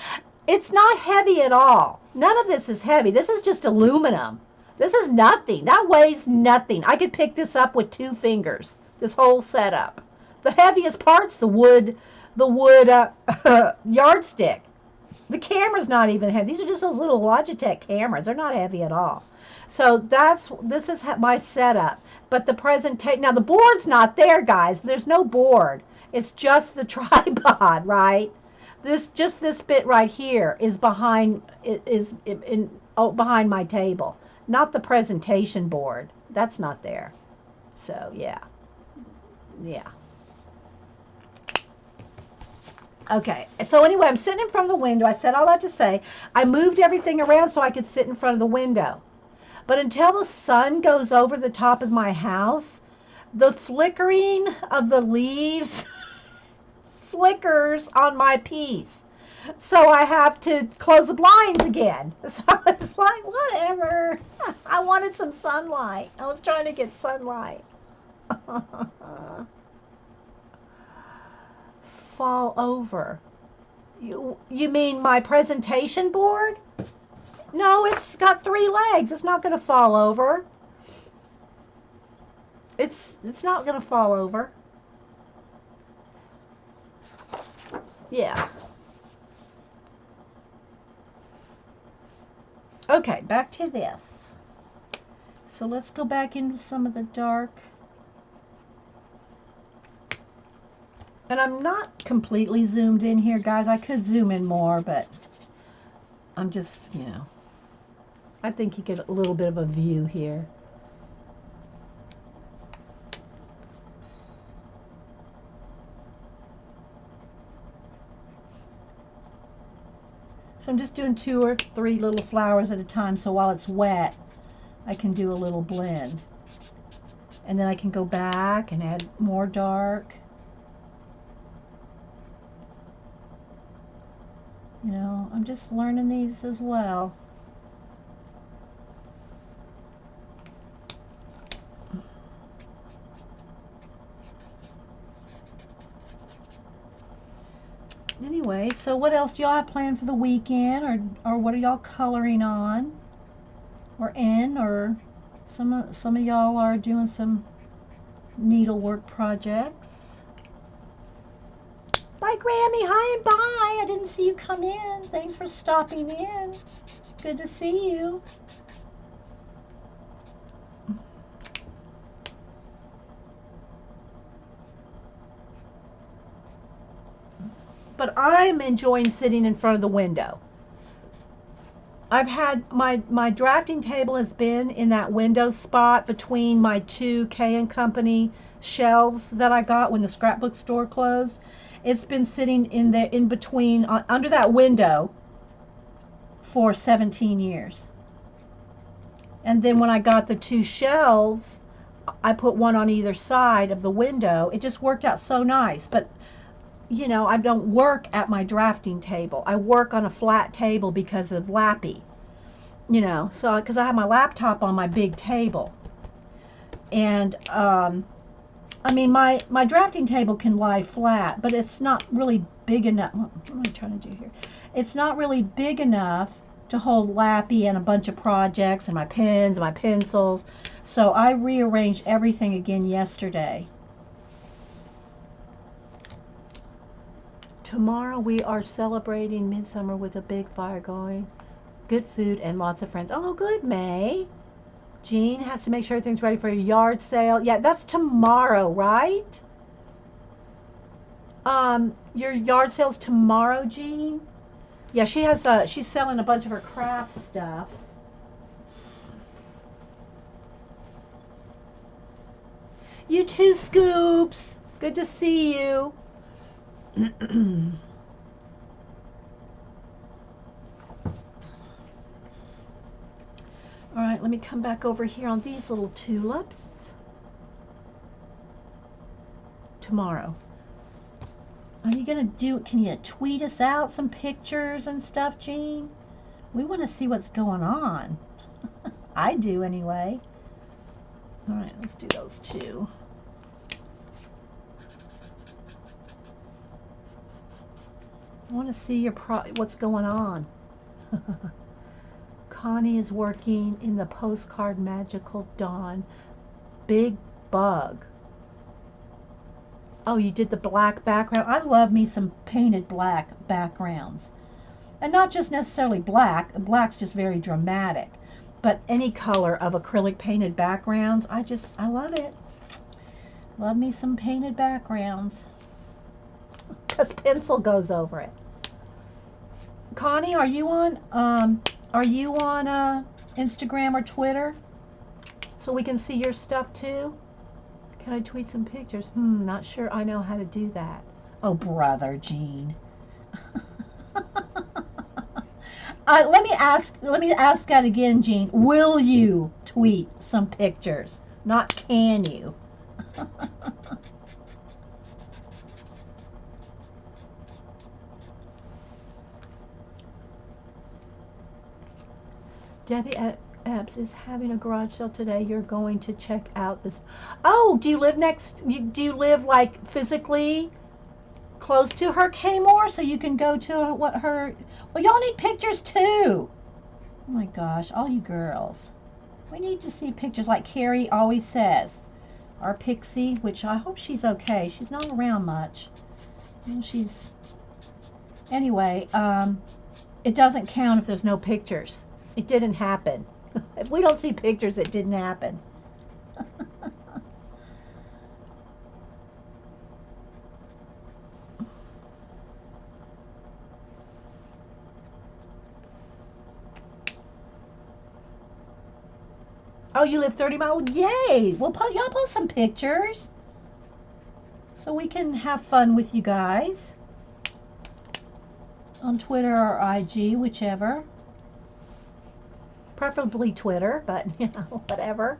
it's not heavy at all. None of this is heavy. This is just aluminum. This is nothing. That weighs nothing. I could pick this up with 2 fingers, this whole setup. The heaviest part's the wood yardstick. The camera's not even heavy. These are just those little Logitech cameras. They're not heavy at all. So this is my setup. But the presentation, now the board's not there, guys. There's no board. It's just the tripod, right? This bit right here is behind behind my table, not the presentation board. That's not there. So yeah, yeah. Okay, so anyway, I'm sitting in front of the window. I said all that to say, I moved everything around so I could sit in front of the window. But until the sun goes over the top of my house, the flickering of the leaves flickers on my piece. So I have to close the blinds again. So it's like, whatever. I wanted some sunlight. I was trying to get sunlight. Fall over. You mean my presentation board? No, it's got 3 legs. It's not going to fall over. It's not going to fall over. Yeah. Okay, back to this. So let's go back into some of the dark. And I'm not completely zoomed in here, guys. I could zoom in more, but I'm just, I think you get a little bit of a view here. So I'm just doing 2 or 3 little flowers at a time, so while it's wet, I can do a little blend. And then I can go back and add more dark. I'm just learning these as well. Anyway, so what else do y'all have planned for the weekend, or what are y'all coloring on, or in, or some of y'all are doing some needlework projects? Bye, Grammy. Hi and bye. I didn't see you come in. Thanks for stopping in. Good to see you. But I'm enjoying sitting in front of the window. I've had my drafting table has been in that window spot between my 2 K & Company shelves that I got when the scrapbook store closed. It's been sitting in between under that window for 17 years. And then when I got the 2 shelves, I put one on either side of the window. It just worked out so nice. But I don't work at my drafting table. I work on a flat table because of Lappy. So because I have my laptop on my big table. And I mean, my drafting table can lie flat, but it's not really big enough. What am I trying to do here? It's not really big enough to hold Lappy and a bunch of projects and my pens and my pencils. So I rearranged everything again yesterday. Tomorrow we are celebrating midsummer with a big fire going. Good food and lots of friends. Oh, good, May. Jean has to make sure everything's ready for a yard sale. Yeah, that's tomorrow, right? Your yard sale's tomorrow, Jean? Yeah, she's selling a bunch of her craft stuff. You too, Scoops. Good to see you. All right, let me come back over here on these little tulips. Tomorrow. Are you going to can you tweet us out some pictures and stuff, Jean? We want to see what's going on. I do anyway. All right, let's do those 2. I want to see what's going on. Connie is working in the postcard Magical Dawn. Big bug. Oh, you did the black background. I love me some painted black backgrounds. And not just necessarily black. Black's just very dramatic. But any color of acrylic painted backgrounds, I love it. Love me some painted backgrounds. Because pencil goes over it. Connie, are you on Instagram or Twitter? So we can see your stuff too? Can I tweet some pictures? Not sure I know how to do that. Oh, brother, Gene. Let me ask that again, Gene. Will you tweet some pictures? Not can you? Debbie Epps is having a garage sale today. You're going to check out this. Oh, do you live do you live like physically close to her, Kmore, so you can go to her? Well, y'all need pictures too. Oh my gosh, all you girls. We need to see pictures like Carrie always says. Our Pixie, which I hope she's okay. She's not around much. Well, anyway, it doesn't count if there's no pictures. It didn't happen. If we don't see pictures, it didn't happen. Oh, you live 30 miles? Yay! Well, y'all post some pictures so we can have fun with you guys on Twitter or IG, whichever. Preferably Twitter, but whatever.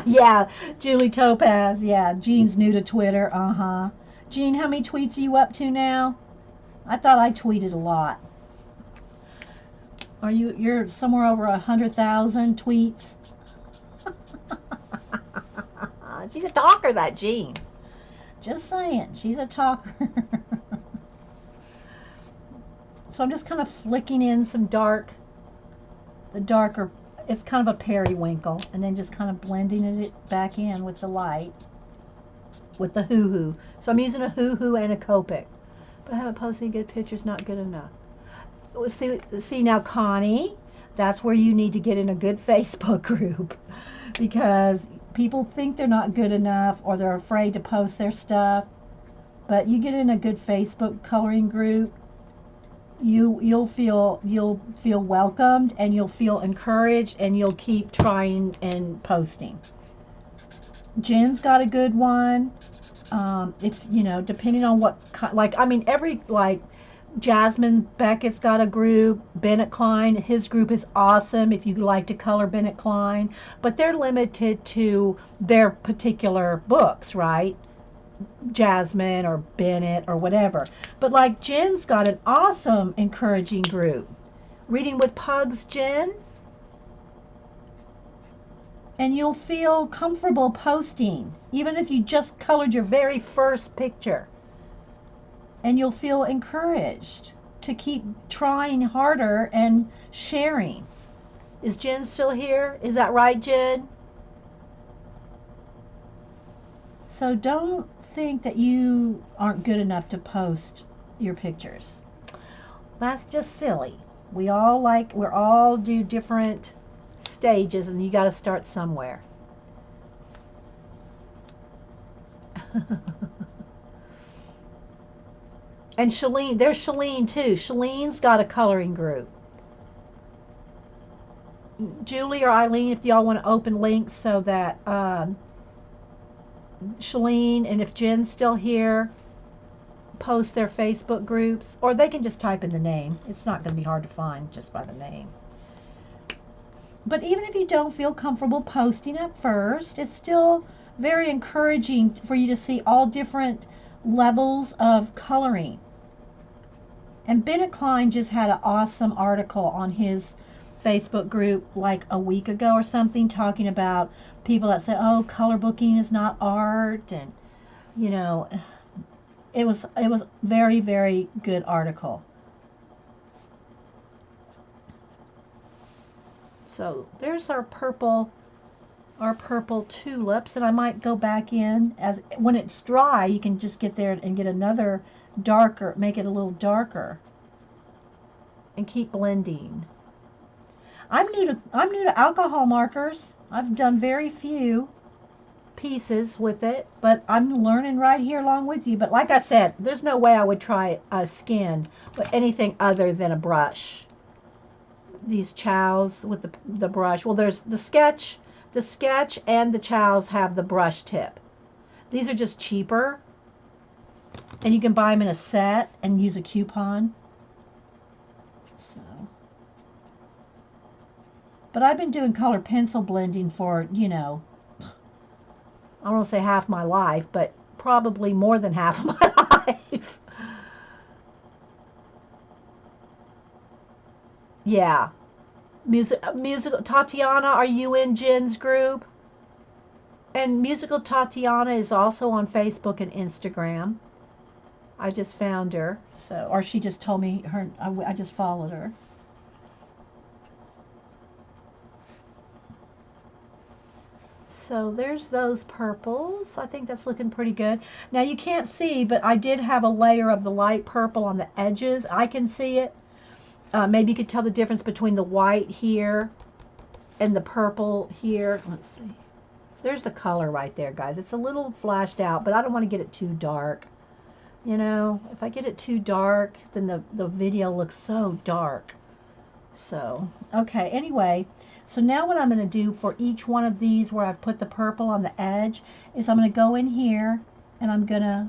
Yeah, Julie Topaz. Yeah, Jean's new to Twitter. Jean, how many tweets are you up to now? I thought I tweeted a lot. You're somewhere over 100,000 tweets? She's a talker, that Jean. Just saying, she's a talker. So I'm just kind of flicking in some darker, it's kind of a periwinkle, and then just kind of blending it back in with the light, with the hoo-hoo. So I'm using a hoo-hoo and a Copic. But I haven't posted any good pictures, not good enough. See now, Connie, that's where you need to get in a good Facebook group, because people think they're not good enough or they're afraid to post their stuff. But you get in a good Facebook coloring group, you'll feel welcomed, and you'll feel encouraged, and you'll keep trying and posting. Jen's got a good one. If depending on what Jasmine Beckett's got a group. Bennett Klein, his group is awesome if you like to color Bennett Klein, but they're limited to their particular books, right? Jasmine or Bennett or whatever. But like Jen's got an awesome encouraging group. Reading with Pugs, Jen. And you'll feel comfortable posting, even if you just colored your very first picture. And you'll feel encouraged to keep trying harder and sharing. Is Jen still here? Is that right, Jen? So don't think that you aren't good enough to post your pictures. That's just silly. We all do different stages, and you got to start somewhere. And Shalene, there's Shalene too. Shalene's got a coloring group. Julie or Eileen, if y'all want to open links so that Shalene, and if Jen's still here, post their Facebook groups, or they can just type in the name. It's not going to be hard to find just by the name. But even if you don't feel comfortable posting at first, it's still very encouraging for you to see all different levels of coloring. And Bennett Klein just had an awesome article on his Facebook group like a week ago or something, talking about people that say, oh, color booking is not art, and it was very, very good article. So there's our purple our purple tulips, and I might go back in as when it's dry. You can just get there and get another darker, make it a little darker, and keep blending. I'm new to alcohol markers. I've done very few pieces with it, but I'm learning right here along with you. But like I said, there's no way I would try a skin with anything other than a brush. These chows with the brush. Well, there's the sketch and the chows have the brush tip. These are just cheaper, and you can buy them in a set and use a coupon. So, but I've been doing color pencil blending for, I don't want to say half my life, but probably more than half of my life. Yeah. Musical Tatiana, are you in Jen's group? And Musical Tatiana is also on Facebook and Instagram. I just found her, or she just told me her. I just followed her. So there's those purples. I think that's looking pretty good. Now you can't see, but I did have a layer of the light purple on the edges. I can see it. Maybe you could tell the difference between the white here and the purple here. Let's see. There's the color right there, guys. It's a little flashed out, but I don't want to get it too dark. If I get it too dark, then the video looks so dark. So, okay, anyway, so now what I'm going to do for each one of these where I've put the purple on the edge is I'm going to go in here and I'm going to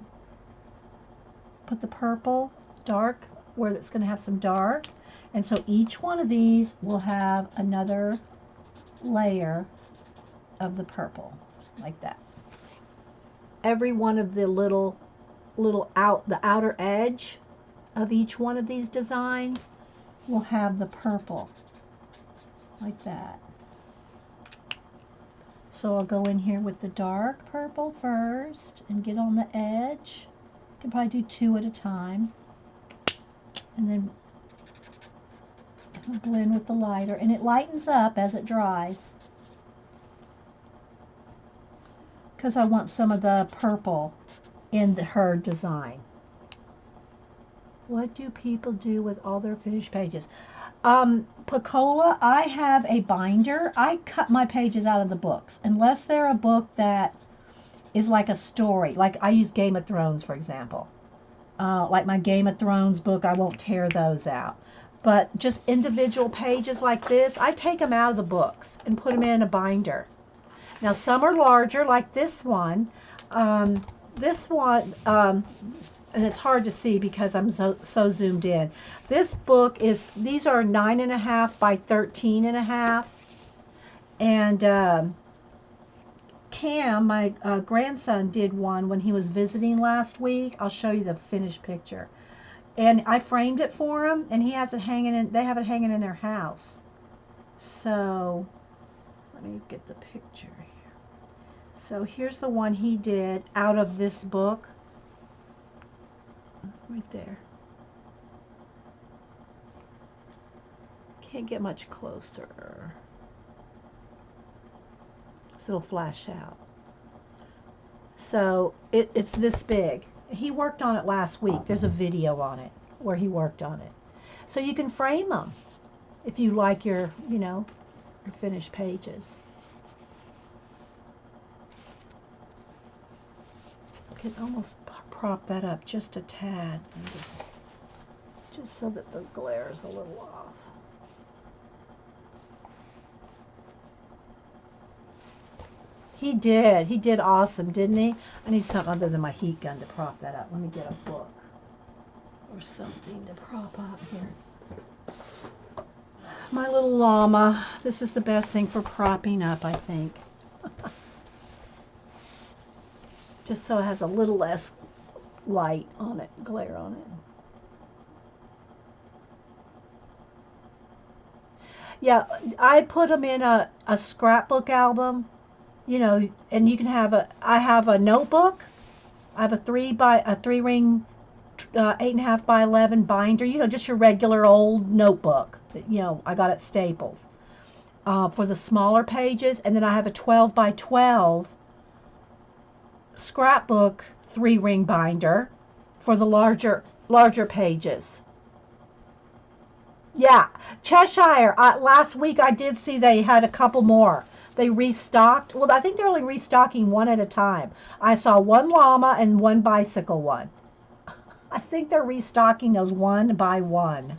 put the purple dark where it's going to have some dark. And so each one of these will have another layer of the purple, like that. Every one of the the outer edge of each one of these designs will have the purple, like that. So I'll go in here with the dark purple first and get on the edge. You can probably do 2 at a time. And then I'll blend with the lighter, and it lightens up as it dries because I want some of the purple in her design. What do people do with all their finished pages? Picola, I have a binder. I cut my pages out of the books unless they're a book that is like a story. Like I use Game of Thrones, for example. Like my Game of Thrones book, I won't tear those out. But just individual pages like this, I take them out of the books and put them in a binder. Now some are larger, like this one. And it's hard to see because I'm so zoomed in. This book these are 9.5 by 13.5. And Cam, my grandson, did one when he was visiting last week. I'll show you the finished picture. And I framed it for him, and they have it hanging in their house. So let me get the picture here. So here's the one he did out of this book. Right there. Can't get much closer. So it'll flash out. So it's this big. He worked on it last week. There's a video on it where he worked on it. So you can frame them if you like your finished pages. I can almost prop that up just a tad, and just so that the glare is a little off. He did awesome, didn't he? I need something other than my heat gun to prop that up. Let me get a book or something to prop up here. My little llama. This is the best thing for propping up, I think. Just so it has a little less light on it, glare on it. Yeah, I put them in a scrapbook album, and you can I have a notebook. I have a 3-ring 8.5 by 11 binder, just your regular old notebook that, I got at Staples. for the smaller pages, and then I have a 12 by 12 scrapbook 3-ring binder for the larger pages. Yeah, Cheshire. Last week I did see they had a couple more. They restocked. Well, I think they're only restocking one at a time. I saw one llama and one bicycle one. I think they're restocking those one by one.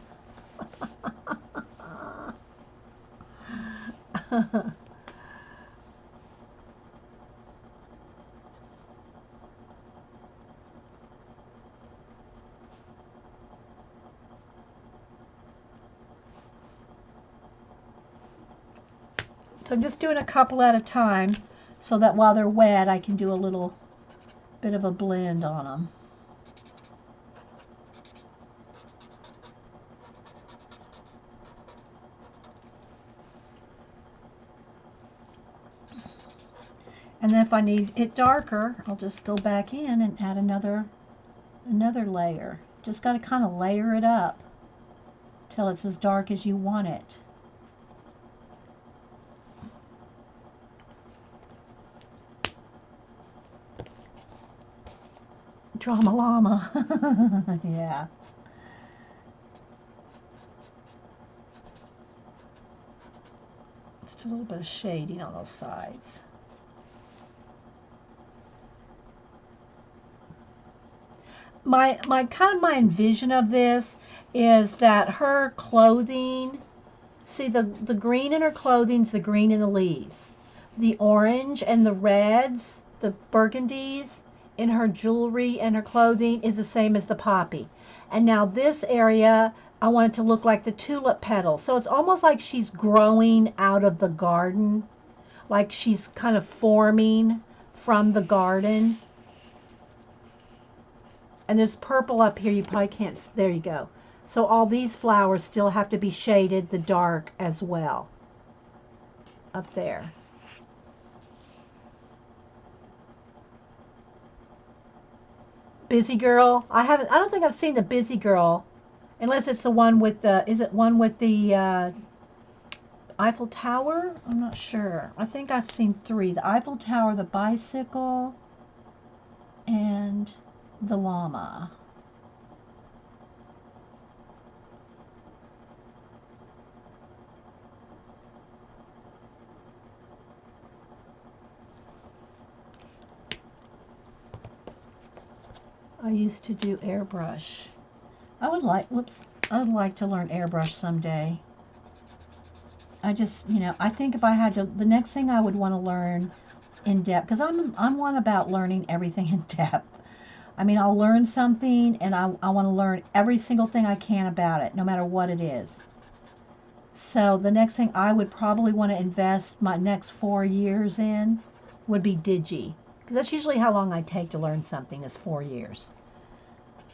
So I'm just doing a couple at a time so that while they're wet I can do a little bit of a blend on them. And then if I need it darker, I'll just go back in and add another layer. Just got to kind of layer it up till it's as dark as you want it. Drama llama. Yeah. Just a little bit of shading on those sides. My envision of this is that her clothing, see the green in her clothing's the green in the leaves. The orange and the reds, the burgundies in her jewelry and her clothing is the same as the poppy. And now this area, I want it to look like the tulip petals. So it's almost like she's growing out of the garden, like she's kind of forming from the garden. And there's purple up here, you probably can't, there you go. So all these flowers still have to be shaded the dark as well, up there. Busy Girl, I don't think I've seen the Busy Girl, unless it's the one with the, is it one with the Eiffel Tower? I'm not sure. I think I've seen 3, the Eiffel Tower, the bicycle, and the llama. I used to do airbrush. I would like to learn airbrush someday. I just, I think if I had to, the next thing I would want to learn in depth, because I'm one about learning everything in depth. I mean, I'll learn something and I want to learn every single thing I can about it, no matter what it is. So the next thing I would probably want to invest my next 4 years in would be Digi. Because that's usually how long I take to learn something, is 4 years.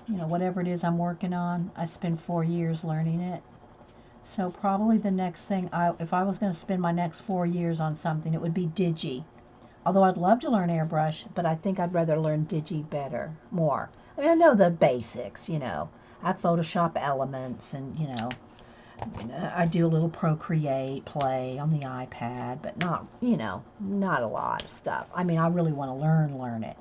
Whatever it is I'm working on, I spend 4 years learning it. So probably the next thing, if I was going to spend my next 4 years on something, it would be Digi. Although I'd love to learn airbrush, but I think I'd rather learn Digi more. I mean, I know the basics, I have Photoshop elements and, I do a little Procreate play on the iPad, but not, not a lot of stuff. I mean, I really want to learn it.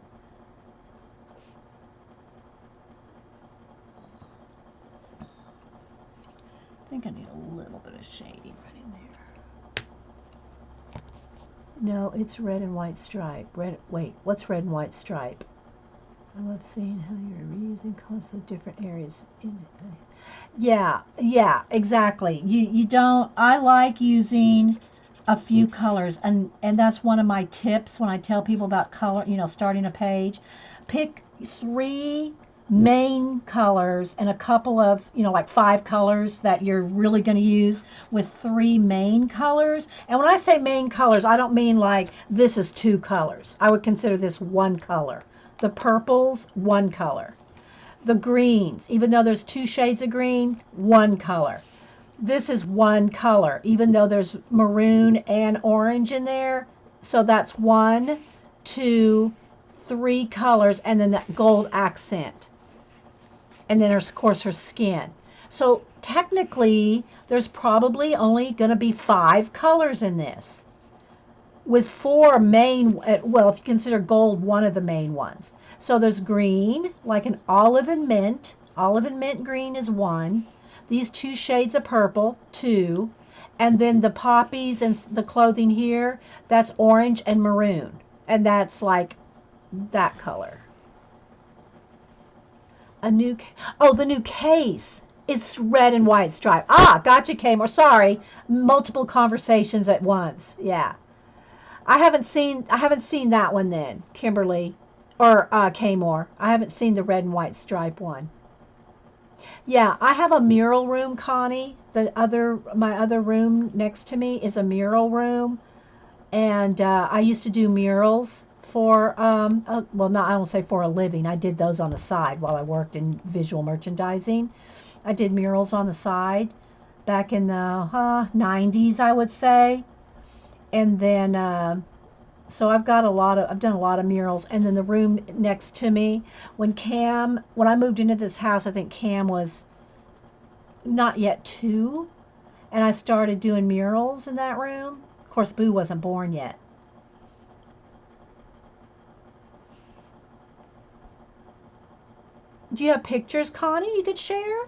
I think I need a little bit of shading right in there. No, it's red and white stripe. Wait, what's red and white stripe? I love seeing how you're reusing colors of different areas in it. Yeah, exactly. You don't, I like using a few colors, and that's one of my tips when I tell people about color, starting a page. Pick 3 main colors and a couple of, like 5 colors that you're really going to use with 3 main colors. And when I say main colors, I don't mean like this is 2 colors. I would consider this 1 color. The purples, 1 color. The greens, even though there's 2 shades of green, 1 color. This is 1 color, even though there's maroon and orange in there. So that's 1, 2, 3 colors, and then that gold accent. And then, of course, her skin. So technically, there's probably only going to be 5 colors in this, with 4 main, well, if you consider gold one of the main ones. So there's green, like an olive and mint. Olive and mint green is 1. These 2 shades of purple, 2. And then the poppies and the clothing here, that's orange and maroon. And that's like that color. A new, oh, the new case. It's red and white stripe. Ah, gotcha, Kmore. Sorry, multiple conversations at once. Yeah, I haven't seen that one then, Kimberly, or Kmore. I haven't seen the red and white stripe one. Yeah, I have a mural room, Connie. My other room next to me is a mural room, and I used to do murals for well, not, I don't say for a living. I did those on the side while I worked in visual merchandising. I did murals on the side back in the 90s, I would say. And then so I've done a lot of murals. And then the room next to me, when I moved into this house, I think Cam was not yet 2, and I started doing murals in that room. Of course, Boo wasn't born yet. Do you have pictures, Connie, you could share?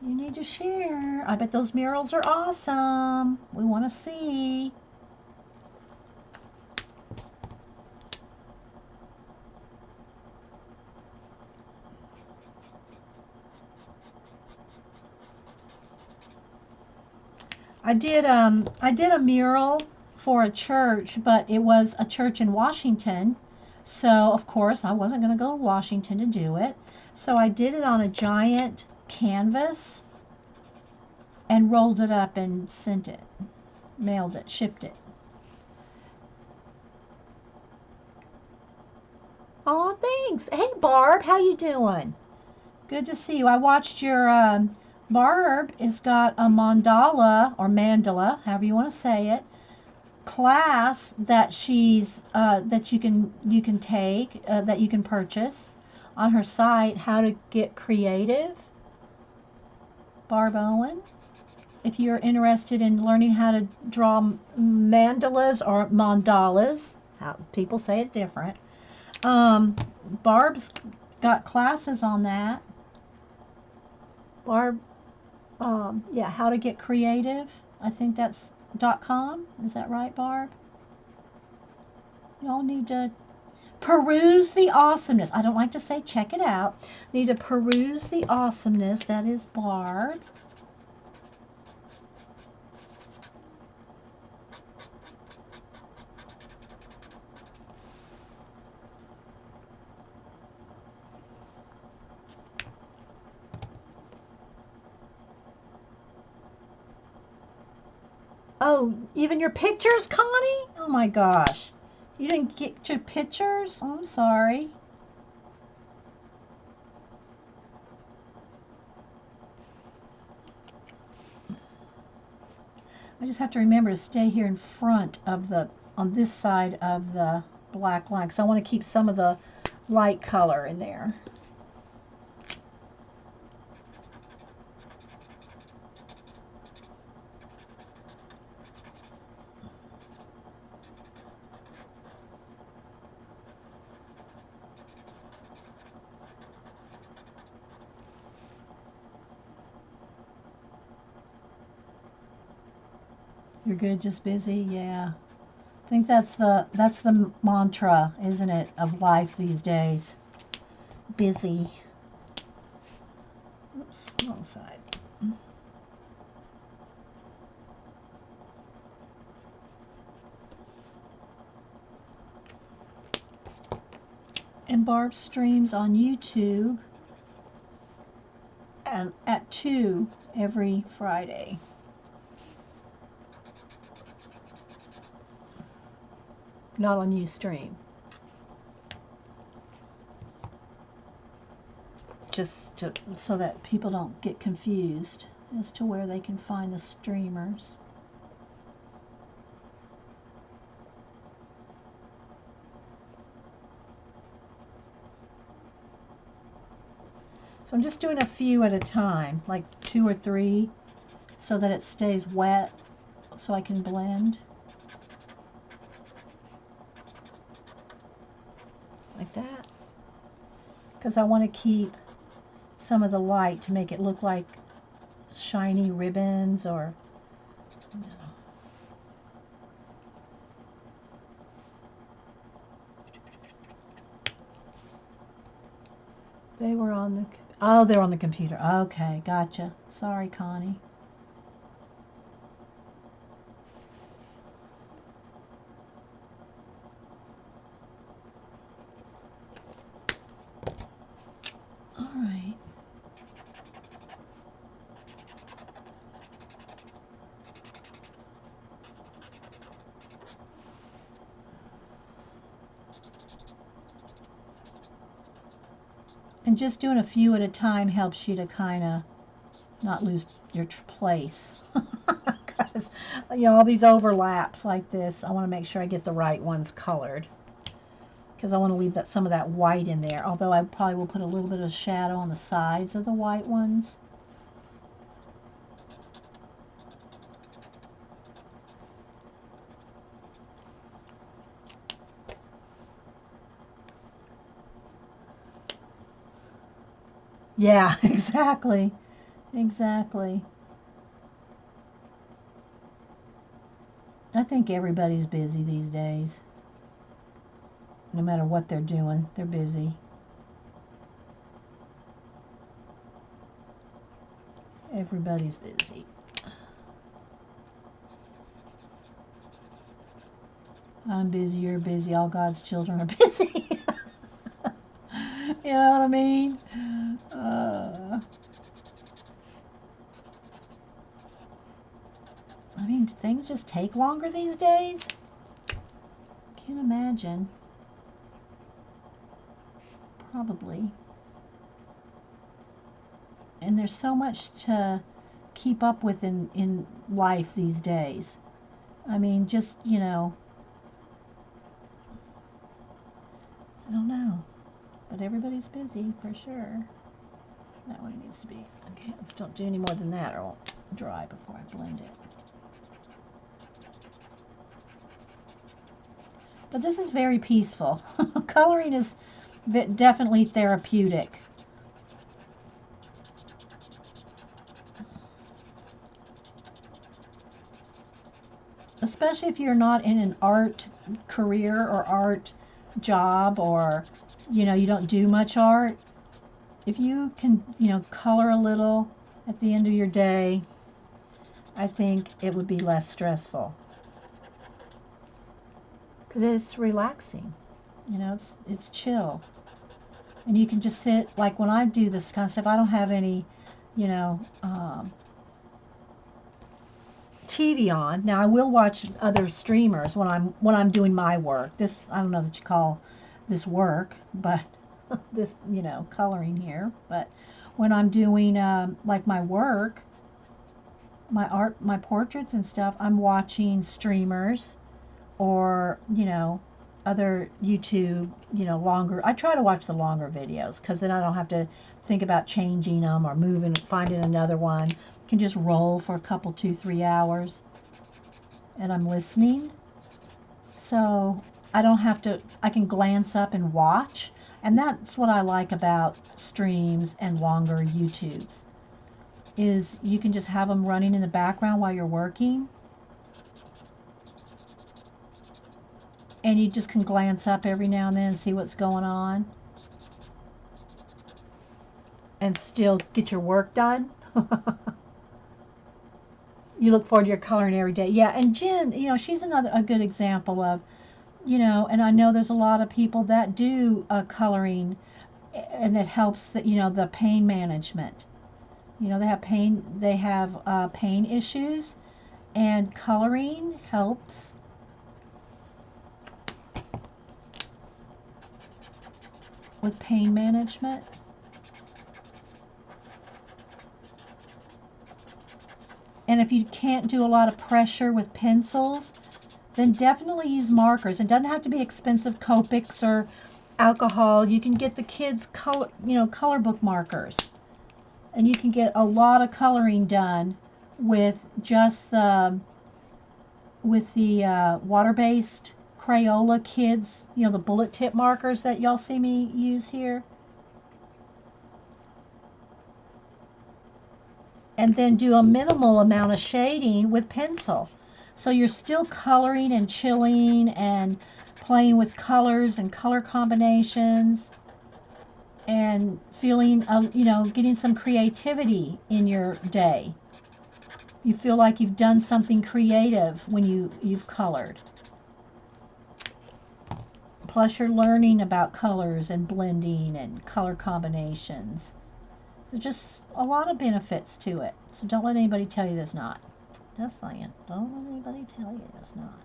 You need to share. I bet those murals are awesome. We want to see. I did a mural for a church, but it was a church in Washington. So, of course, I wasn't going to go to Washington to do it. So I did it on a giant canvas and rolled it up and sent it, mailed it, shipped it. Oh, thanks. Hey, Barb, how you doing? Good to see you. I watched your Barb has got a mandala or mandala, however you want to say it, class that she's that you can take that you can purchase on her site. How to get creative, Barb Owen. If you're interested in learning how to draw mandalas or mandalas, how people say it different. Barb's got classes on that. Barb, yeah, how to get creative. I think that's .com. Is that right, Barb? Y'all need to peruse the awesomeness. I don't like to say check it out. Need to peruse the awesomeness. That is Barb. Oh, even your pictures, Connie? Oh my gosh. You didn't get your pictures? I'm sorry. I just have to remember to stay here in front of on this side of the black line, because I want to keep some of the light color in there. You're good, just busy? Yeah. I think that's the mantra, isn't it, of life these days? Busy. Oops, wrong side. And Barb streams on YouTube and at 2 every Friday. Not on Ustream. So that people don't get confused as to where they can find the streamers. So I'm just doing a few at a time, like 2 or 3, so that it stays wet, so I can blend. Like that. Because I want to keep some of the light to make it look like shiny ribbons or, you know. They were on the, oh, they're on the computer. Okay, gotcha. Sorry, Connie. All right. And just doing a few at a time helps you to kind of not lose your place. Because, all these overlaps like this, I want to make sure I get the right ones colored. Because I want to leave some of that white in there. Although I probably will put a little bit of shadow on the sides of the white ones. Yeah, exactly. Exactly. I think everybody's busy these days. No matter what they're doing, they're busy. Everybody's busy. I'm busy, you're busy, all God's children are busy. You know what I mean? Do things just take longer these days? Can't imagine. Probably. And there's so much to keep up with in life these days. Just, I don't know. But everybody's busy for sure. That one needs to be, okay, let's don't do any more than that or it'll dry before I blend it. But this is very peaceful. Coloring is definitely therapeutic. Especially if you're not in an art career or art job or, you don't do much art. If you can, color a little at the end of your day, I think it would be less stressful. Because it's relaxing. It's chill. And you can just sit, like when I do this kind of stuff, I don't have any, TV on. Now I will watch other streamers when I'm doing my work. This, I don't know that you call this work, but this, coloring here. But when I'm doing like my work, my art, my portraits and stuff, I'm watching streamers or, other YouTube, longer. I try to watch the longer videos because then I don't have to think about changing them or finding another one. I can just roll for a couple, 2-3 hours and I'm listening. So I don't have to, I can glance up and watch. And that's what I like about streams and longer YouTubes is you can just have them running in the background while you're working. And you just can glance up every now and then and see what's going on. And still get your work done. You look forward to your coloring every day. Yeah, and Jen, she's a good example of, and I know there's a lot of people that do coloring and it helps the pain management. They have pain issues and coloring helps. With pain management. And if you can't do a lot of pressure with pencils, then definitely use markers. It doesn't have to be expensive Copics or alcohol. You can get the kids color book markers. And you can get a lot of coloring done with just the water-based Crayola Kids, the bullet tip markers that y'all see me use here. And then do a minimal amount of shading with pencil. So you're still coloring and chilling and playing with colors and color combinations and feeling, getting some creativity in your day. You feel like you've done something creative when you've colored. Plus you're learning about colors and blending and color combinations. There's just a lot of benefits to it. So don't let anybody tell you there's not. Just saying. Don't let anybody tell you there's not.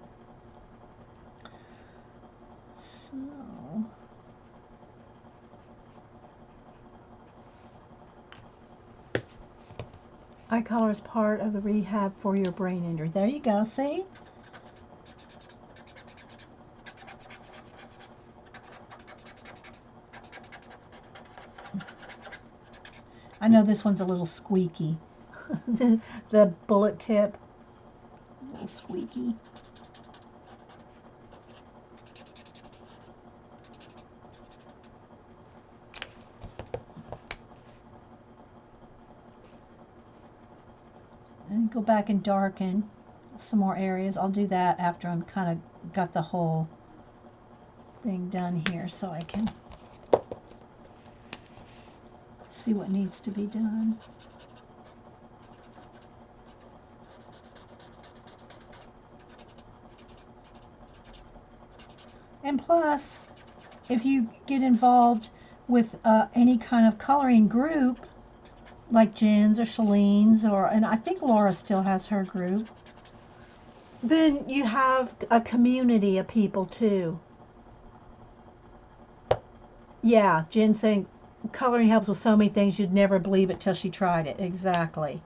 So... eye color is part of the rehab for your brain injury. There you go. See? I know this one's a little squeaky. the bullet tip. A little squeaky. And go back and darken some more areas. I'll do that after I'm kind of got the whole thing done here, so I can see what needs to be done. And plus, if you get involved with any kind of coloring group, like Jen's or Shalene's, and I think Laura still has her group, then you have a community of people too. Yeah, Jen saying coloring helps with so many things you'd never believe it till she tried it. Exactly.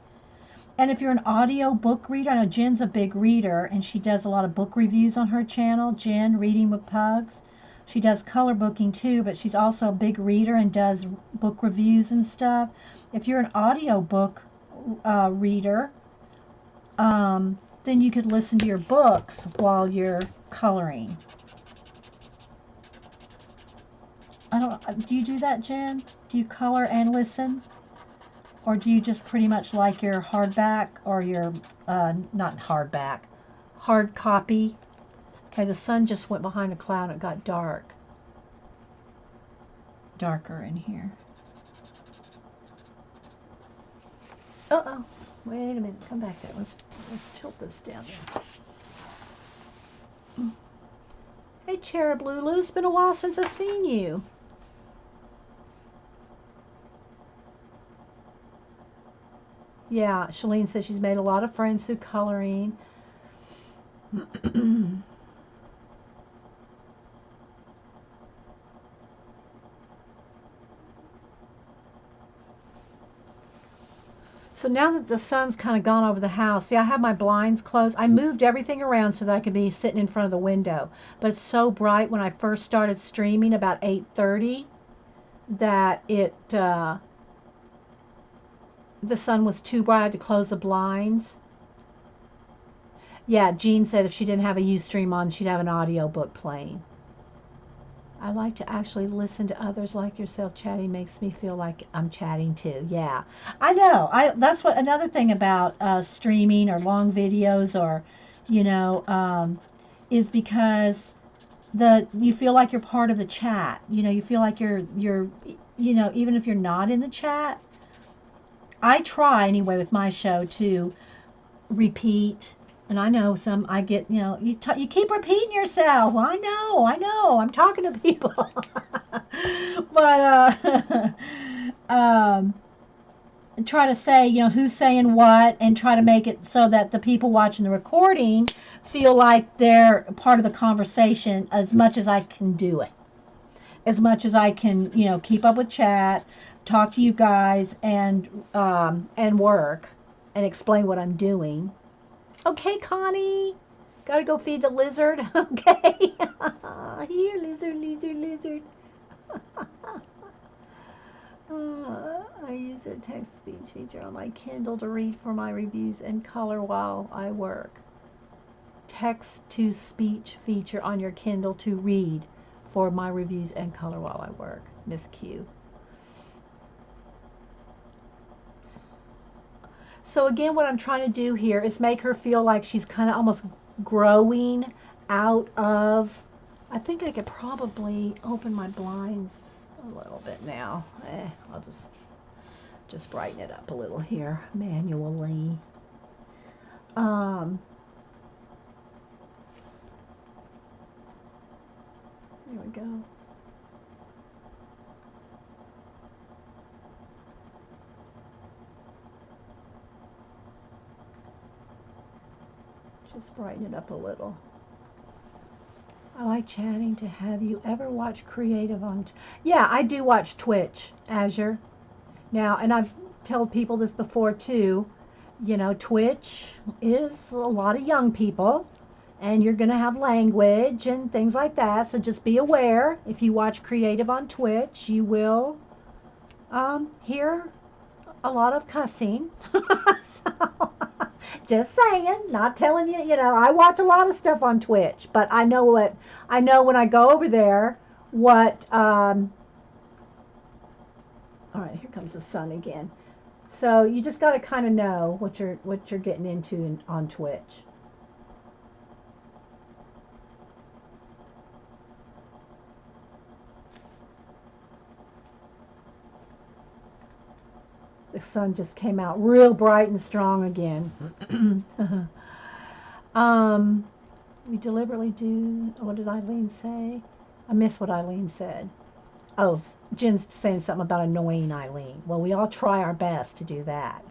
And if you're an audio book reader, I know Jen's a big reader and she does a lot of book reviews on her channel, Jen Reading with Pugs. She does color booking too, but she's also a big reader and does book reviews and stuff. If you're an audio book reader, then you could listen to your books while you're coloring. Do you do that, Jen? Do you color and listen? Or do you just pretty much like your hardback or your, not hardback, hard copy? Okay, the sun just went behind a cloud and it got darker in here. Uh-oh, wait a minute, come back there. Let's tilt this down there. Hey, Cherub Lulu, it's been a while since I've seen you. Yeah, Shalene says she's made a lot of friends through coloring. So now that the sun's kind of gone over the house, see, I have my blinds closed. I moved everything around so that I could be sitting in front of the window. But it's so bright when I first started streaming about 8:30 that the sun was too bright. I had to close the blinds. Yeah, Jean said if she didn't have a Ustream on, she'd have an audio book playing. I like to actually listen to others like yourself. Chatting makes me feel like I'm chatting too. Yeah, I know. That's what another thing about streaming or long videos or, is because you feel like you're part of the chat. You feel like you're even if you're not in the chat. I try anyway with my show to repeat. And I know I get, you keep repeating yourself. I know, I'm talking to people. But, try to say, who's saying what and try to make it so that the people watching the recording feel like they're part of the conversation as much as I can do it. As much as I can, keep up with chat, talk to you guys, and work and explain what I'm doing. Okay, Connie. Gotta go feed the lizard. Okay. Here, lizard. I use a text-to-speech feature on my Kindle to read for my reviews and color while I work. Text-to-speech feature on your Kindle to read for my reviews and color while I work. Miss Q. So again, what I'm trying to do here is make her feel like she's kind of almost growing out of, I think I could probably open my blinds a little bit now. I'll just brighten it up a little here manually. There we go. Just brighten it up a little. I like chatting to have you ever watched creative on... Yeah, I do watch Twitch, Azure. Now, and I've told people this before too, you know, Twitch is a lot of young people, and you're going to have language and things like that, so just be aware. If you watch creative on Twitch, you will hear a lot of cussing. So, just saying, not telling you, you know, I watch a lot of stuff on Twitch, but I know when I go over there what all right, here comes the sun again. So you just got to kind of know what you're getting into on Twitch. The sun just came out real bright and strong again. We deliberately do. What did Eileen say? I missed what Eileen said. Oh, Jen's saying something about annoying Eileen. Well, we all try our best to do that.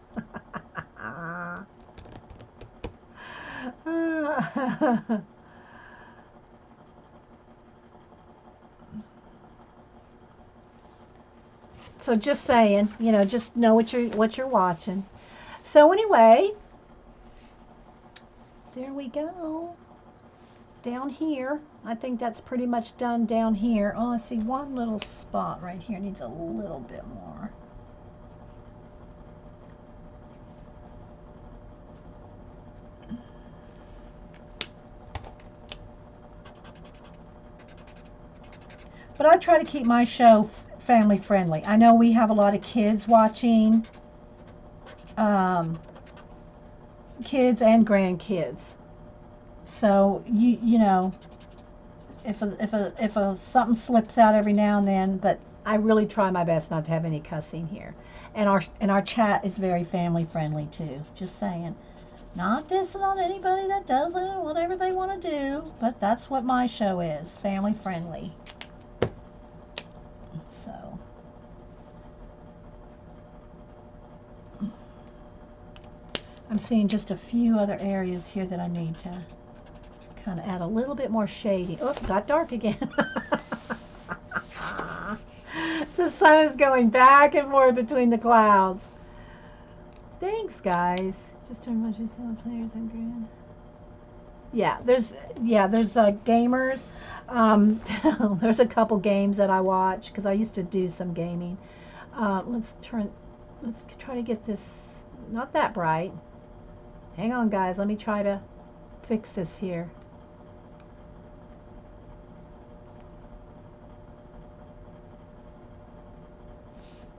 So just saying, you know, just know what you're watching. So anyway, there we go. Down here, I think that's pretty much done down here. Oh, I see one little spot right here needs a little bit more. But I try to keep my show family friendly. I know we have a lot of kids watching, kids and grandkids. So you know, if something slips out every now and then, but I really try my best not to have any cussing here. And our chat is very family friendly too. Just saying. Not dissing on anybody that does it, whatever they want to do, but that's what my show is, family friendly. So I'm seeing just a few other areas here that I need to kind of add a little bit more shading. Oh, it got dark again. The sun is going back and forth between the clouds. Thanks, guys. Just turn much as some players and grand. Yeah, there's gamers. There's a couple games that I watch because I used to do some gaming. Let's try to get this not that bright. Hang on, guys. Let me try to fix this here.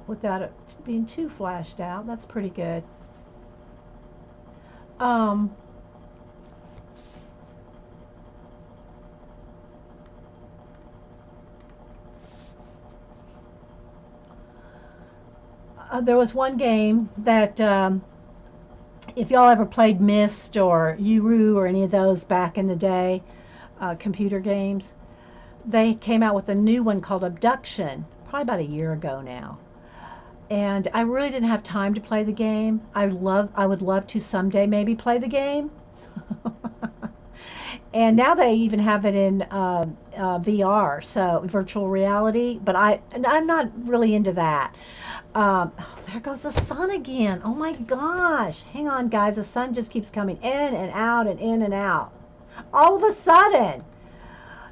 Without it being too flashed out. That's pretty good. There was one game that if y'all ever played Myst or Uru or any of those back in the day, computer games, they came out with a new one called Abduction, probably about a year ago now. And I really didn't have time to play the game. I would love to someday maybe play the game. And now they even have it in VR, so virtual reality. But I'm not really into that. Oh, there goes the sun again. Oh my gosh. Hang on, guys. The sun just keeps coming in and out and in and out. All of a sudden.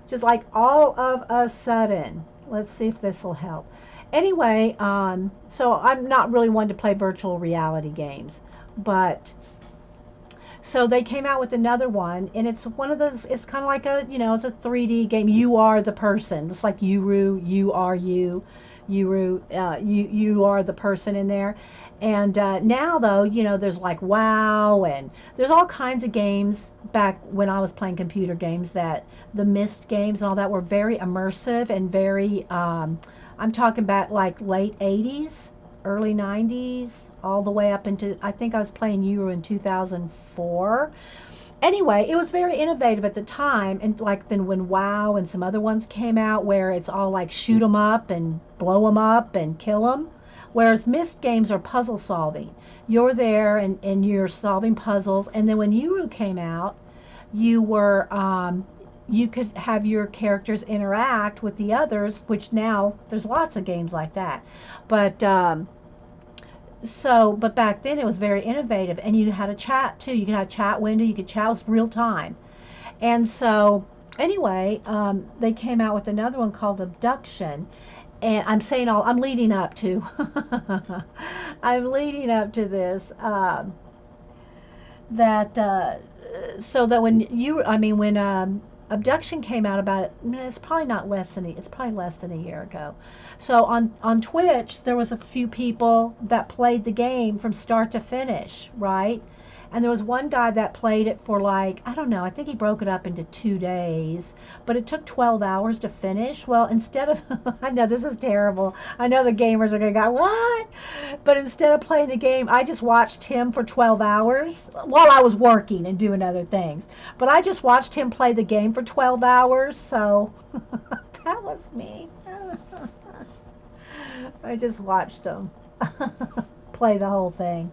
Just like all of a sudden. Let's see if this will help. Anyway, so I'm not really one to play virtual reality games, but so they came out with another one, and it's one of those. It's kind of like a, it's a 3D game. You are the person. It's like Yuru. You are you. Yuru. You are the person in there. And now though, there's like WoW, and there's all kinds of games. Back when I was playing computer games, that the Myst games and all that were very immersive and very. I'm talking about like late 80s, early 90s, all the way up into, I think I was playing Euro in 2004. Anyway, it was very innovative at the time, and like then when WoW and some other ones came out where it's all like shoot 'em up and blow 'em up and kill 'em, whereas Myst games are puzzle solving. You're there and you're solving puzzles, and then when Euro came out, you were you could have your characters interact with the others, which now there's lots of games like that. But but back then it was very innovative, and you had a chat too. You could have a chat window. You could chat with real time. And so anyway, they came out with another one called Abduction, and I'm leading up to, I'm leading up to this. That so that when Abduction came out, it's probably not less than it's probably less than a year ago. So on Twitch there was a few people that played the game from start to finish, right? And there was one guy that played it for like, I don't know, I think he broke it up into 2 days, but it took 12 hours to finish. Well, instead of, I know this is terrible. I know the gamers are going to go, what? But instead of playing the game, I just watched him for 12 hours while I was working and doing other things. But I just watched him play the game for 12 hours, so that was me. I just watched him play the whole thing.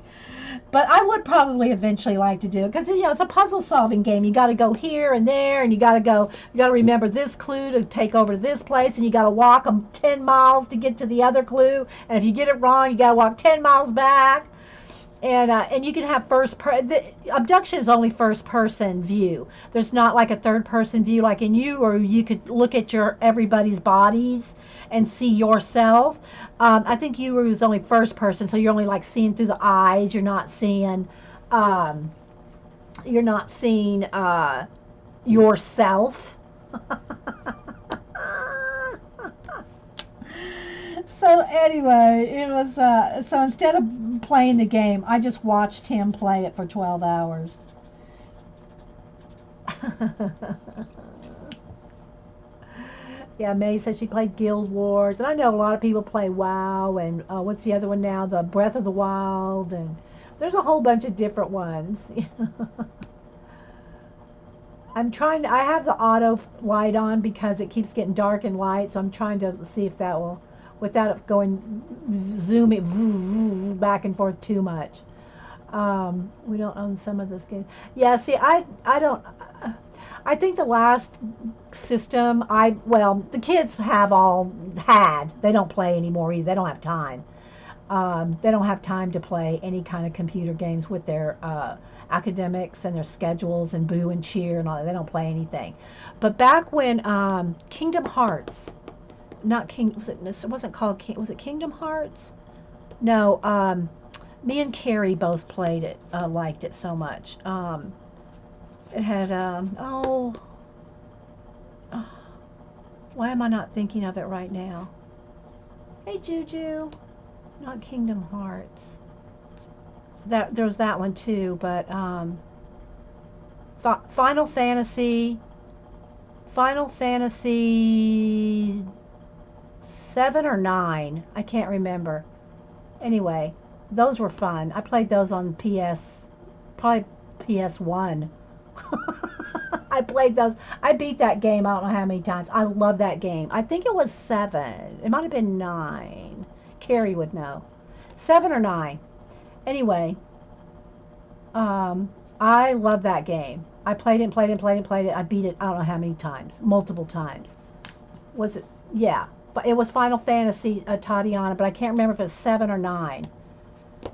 But I would probably eventually like to do it because it's a puzzle solving game. You got to go here and there, and you got to remember this clue to take over to this place, and you got to walk 10 miles to get to the other clue. And if you get it wrong, you got to walk 10 miles back. And you can have the Abduction is only first person view. There's not like a third person view like in you, or you could look at everybody's bodies and see yourself. I think you is only first person, so you're only like seeing through the eyes. You're not seeing yourself. So anyway, it was so instead of playing the game, I just watched him play it for 12 hours. Yeah, May said she played Guild Wars, and I know a lot of people play WoW, and what's the other one now? The Breath of the Wild, and there's a whole bunch of different ones. I have the auto light on because it keeps getting dark and light, so I'm trying to see if that will, without it going zooming back and forth too much. We don't own some of this game. Yeah, see, I don't. I think the last system, the kids have all had. They don't play anymore either. They don't have time. They don't have time to play any kind of computer games with their academics and their schedules and boo and cheer and all that. They don't play anything. But back when Kingdom Hearts, it wasn't called King, was it Kingdom Hearts? No, me and Carrie both played it, liked it so much. It had, why am I not thinking of it right now? Hey, Juju. Not Kingdom Hearts. There's that one too, but Final Fantasy 7 or 9. I can't remember. Anyway, those were fun. I played those on probably PS1. I played those. I beat that game I don't know how many times. I love that game. I think it was 7. It might have been 9. Carrie would know. 7 or 9. Anyway, I love that game. I played it and played it and played it and played it. I beat it I don't know how many times. Multiple times. Was it? Yeah. But it was Final Fantasy Tatiana, but I can't remember if it's 7 or 9.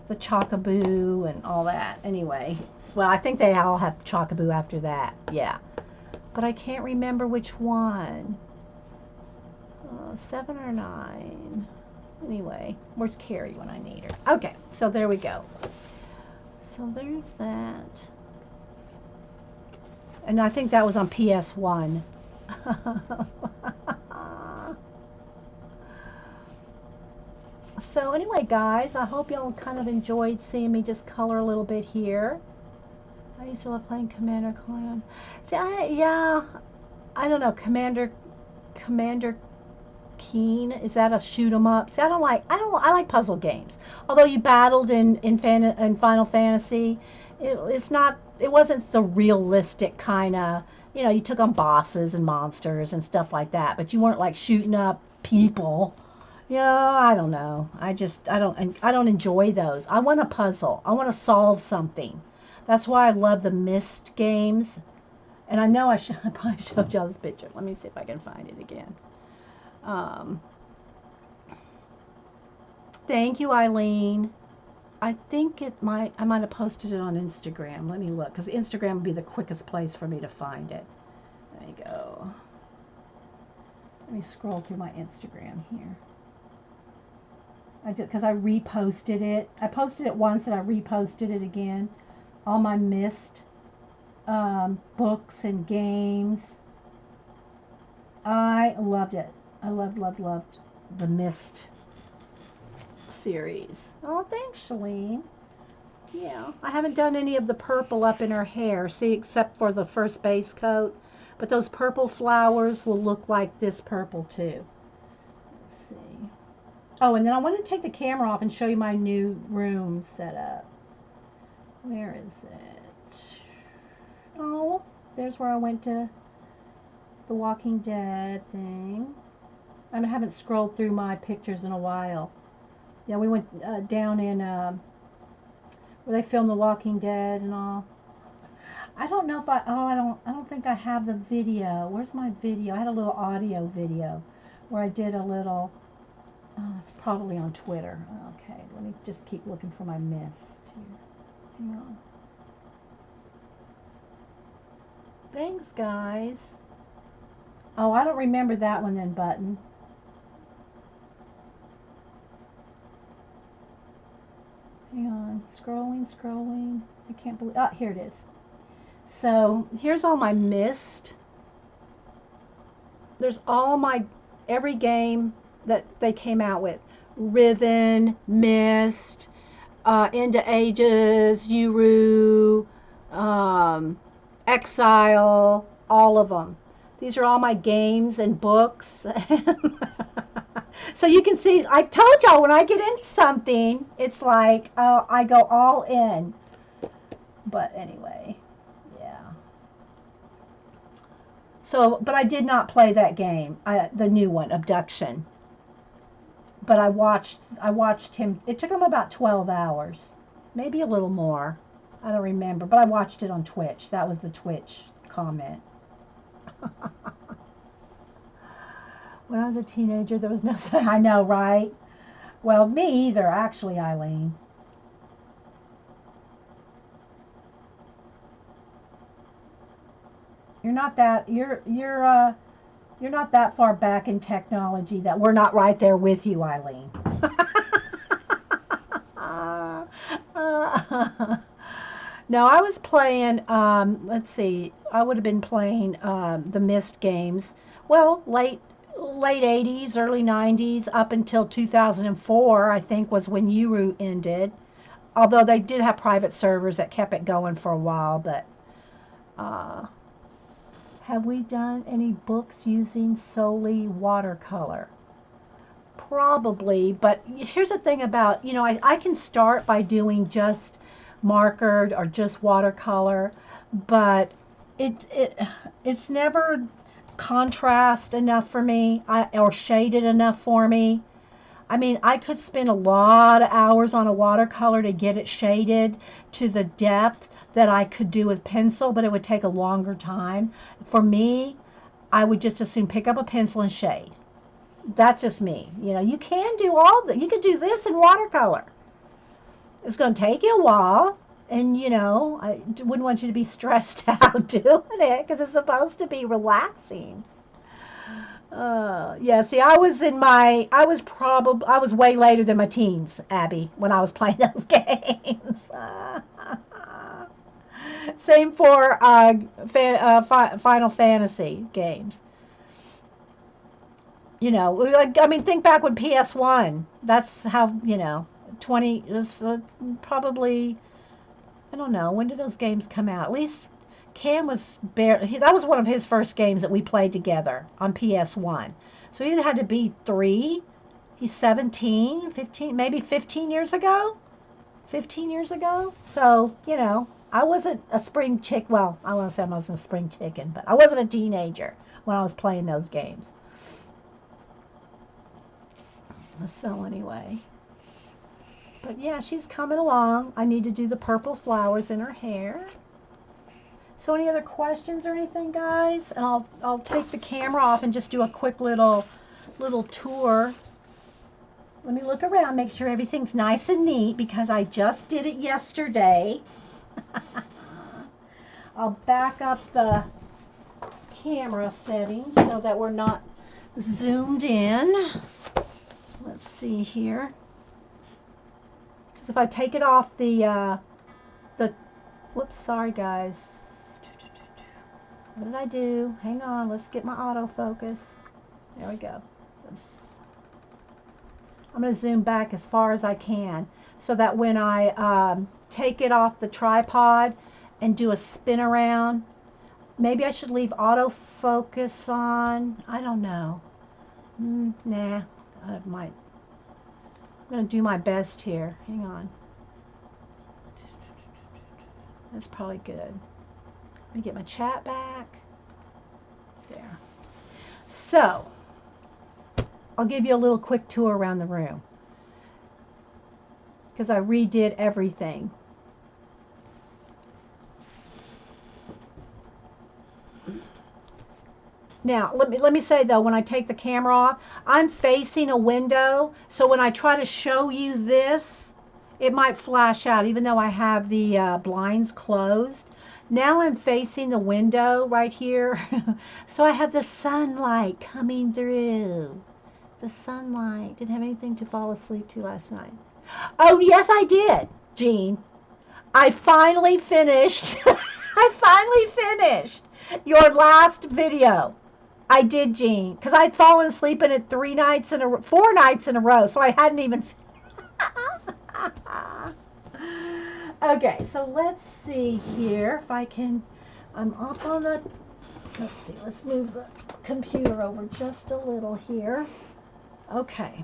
The Chocobo and all that. Anyway. Well, I think they all have Chocobo after that. Yeah. But I can't remember which one. 7 or 9. Anyway, where's Carrie when I need her? Okay, so there we go. So there's that. And I think that was on PS1. So anyway, guys, I hope y'all kind of enjoyed seeing me just color a little bit here. I used to love playing Commander Clan. See, I don't know, Commander Keen. Is that a shoot 'em up? See, I like puzzle games. Although you battled in Final Fantasy, it wasn't the realistic kind of, you took on bosses and monsters and stuff like that, but you weren't like shooting up people. I don't know. I don't enjoy those. I want a puzzle. I want to solve something. That's why I love the Myst games. And I know I probably showed y'all this picture. Let me see if I can find it again. Thank you, Eileen. I think I might have posted it on Instagram. Let me look, because Instagram would be the quickest place for me to find it. There you go. Let me scroll through my Instagram here. Because I reposted it. I posted it once and I reposted it again. All my Myst books and games. I loved it. I loved the Myst series. Oh, thanks, Shalene. Yeah, I haven't done any of the purple up in her hair, see, except for the first base coat. But those purple flowers will look like this purple too. Let's see. Oh, and then I want to take the camera off and show you my new room setup. Where is it? Oh, there's where I went to the Walking Dead thing. I haven't scrolled through my pictures in a while. Yeah, we went down in where they filmed The Walking Dead and all. I don't know if I don't think I have the video. Where's my video? I had a little audio video where I did a little. Oh, it's probably on Twitter. Okay, let me just keep looking for my Myst here. Hang on. Thanks, guys. Oh, I don't remember that one then, Button. Hang on. Scrolling. I can't believe. Oh, here it is. So here's all my Myst. There's all my every game that they came out with. Riven, Myst, Into Ages, Uru, Exile, all of them. These are all my games and books. So you can see, I told y'all when I get into something, it's like I go all in. But anyway, yeah. So, but I did not play that game, the new one, Abduction. But I watched him. It took him about 12 hours, maybe a little more. I don't remember, but I watched it on Twitch. That was the Twitch comment. When I was a teenager, there was no. I know, right? Well, me either, actually, Eileen. You're not that far back in technology that we're not right there with you, Eileen. No, I was playing. Let's see. I would have been playing the Myst games. Well, late 80s, early 90s, up until 2004, I think, was when Uru ended. Although they did have private servers that kept it going for a while, but have we done any books using solely watercolor? Probably, but here's the thing about, I can start by doing just markered or just watercolor, but it's never contrast enough for me, or shaded enough for me. I mean, I could spend a lot of hours on a watercolor to get it shaded to the depth that I could do with pencil, but it would take a longer time. For me, I would just as soon pick up a pencil and shade. That's just me. You can do all that. You could do this in watercolor. It's going to take you a while, and I wouldn't want you to be stressed out doing it because it's supposed to be relaxing. Yeah, see, I was way later than my teens, Abby, when I was playing those games. Same for Final Fantasy games. You know, like, I mean, think back when PS1. That's how, 20 was probably, I don't know, when did those games come out? At least Cam was that was one of his first games that we played together on PS1. So he had to be 3. He's 17, 15, maybe 15 years ago. 15 years ago. So, I wasn't a spring chick. Well, I want to say I wasn't a spring chicken, but I wasn't a teenager when I was playing those games. So anyway, but yeah, she's coming along. I need to do the purple flowers in her hair. So any other questions or anything, guys? And I'll take the camera off and just do a quick little tour. Let me look around, make sure everything's nice and neat because I just did it yesterday. I'll back up the camera settings so that we're not zoomed in. Let's see here. Because if I take it off whoops, sorry guys. What did I do? Hang on, let's get my autofocus. There we go. I'm going to zoom back as far as I can so that when I take it off the tripod and do a spin around, maybe I should leave autofocus on. I don't know. Nah, I might. I'm going to do my best here. Hang on. That's probably good. Let me get my chat back. There. So, I'll give you a little quick tour around the room because I redid everything. Now, let me say though, when I take the camera off, I'm facing a window, so when I try to show you this, it might flash out even though I have the blinds closed. Now I'm facing the window right here, so I have the sunlight coming through. The sunlight. Didn't have anything to fall asleep to last night. Oh, yes, I did, Jean. I finally finished. I finally finished your last video. I did, Jean, because I'd fallen asleep in it 4 nights in a row, so I hadn't even. Okay, so let's see here if I can. I'm up on the. Let's see. Let's move the computer over just a little here. Okay,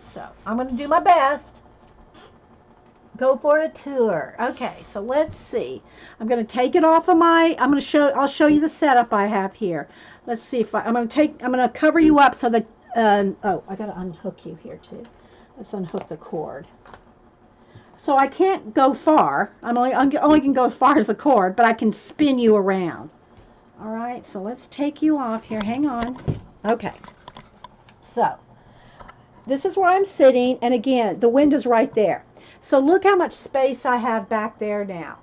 so I'm going to do my best. Go for a tour. Okay, so let's see. I'm going to take it off of I'll show you the setup I have here. Let's see if I'm going to cover you up so that, oh, I got to unhook you here too. Let's unhook the cord. So I can't go far. I'm only can go as far as the cord, but I can spin you around. All right, so let's take you off here. Hang on. Okay. So this is where I'm sitting, and again, the window's right there. So look how much space I have back there now.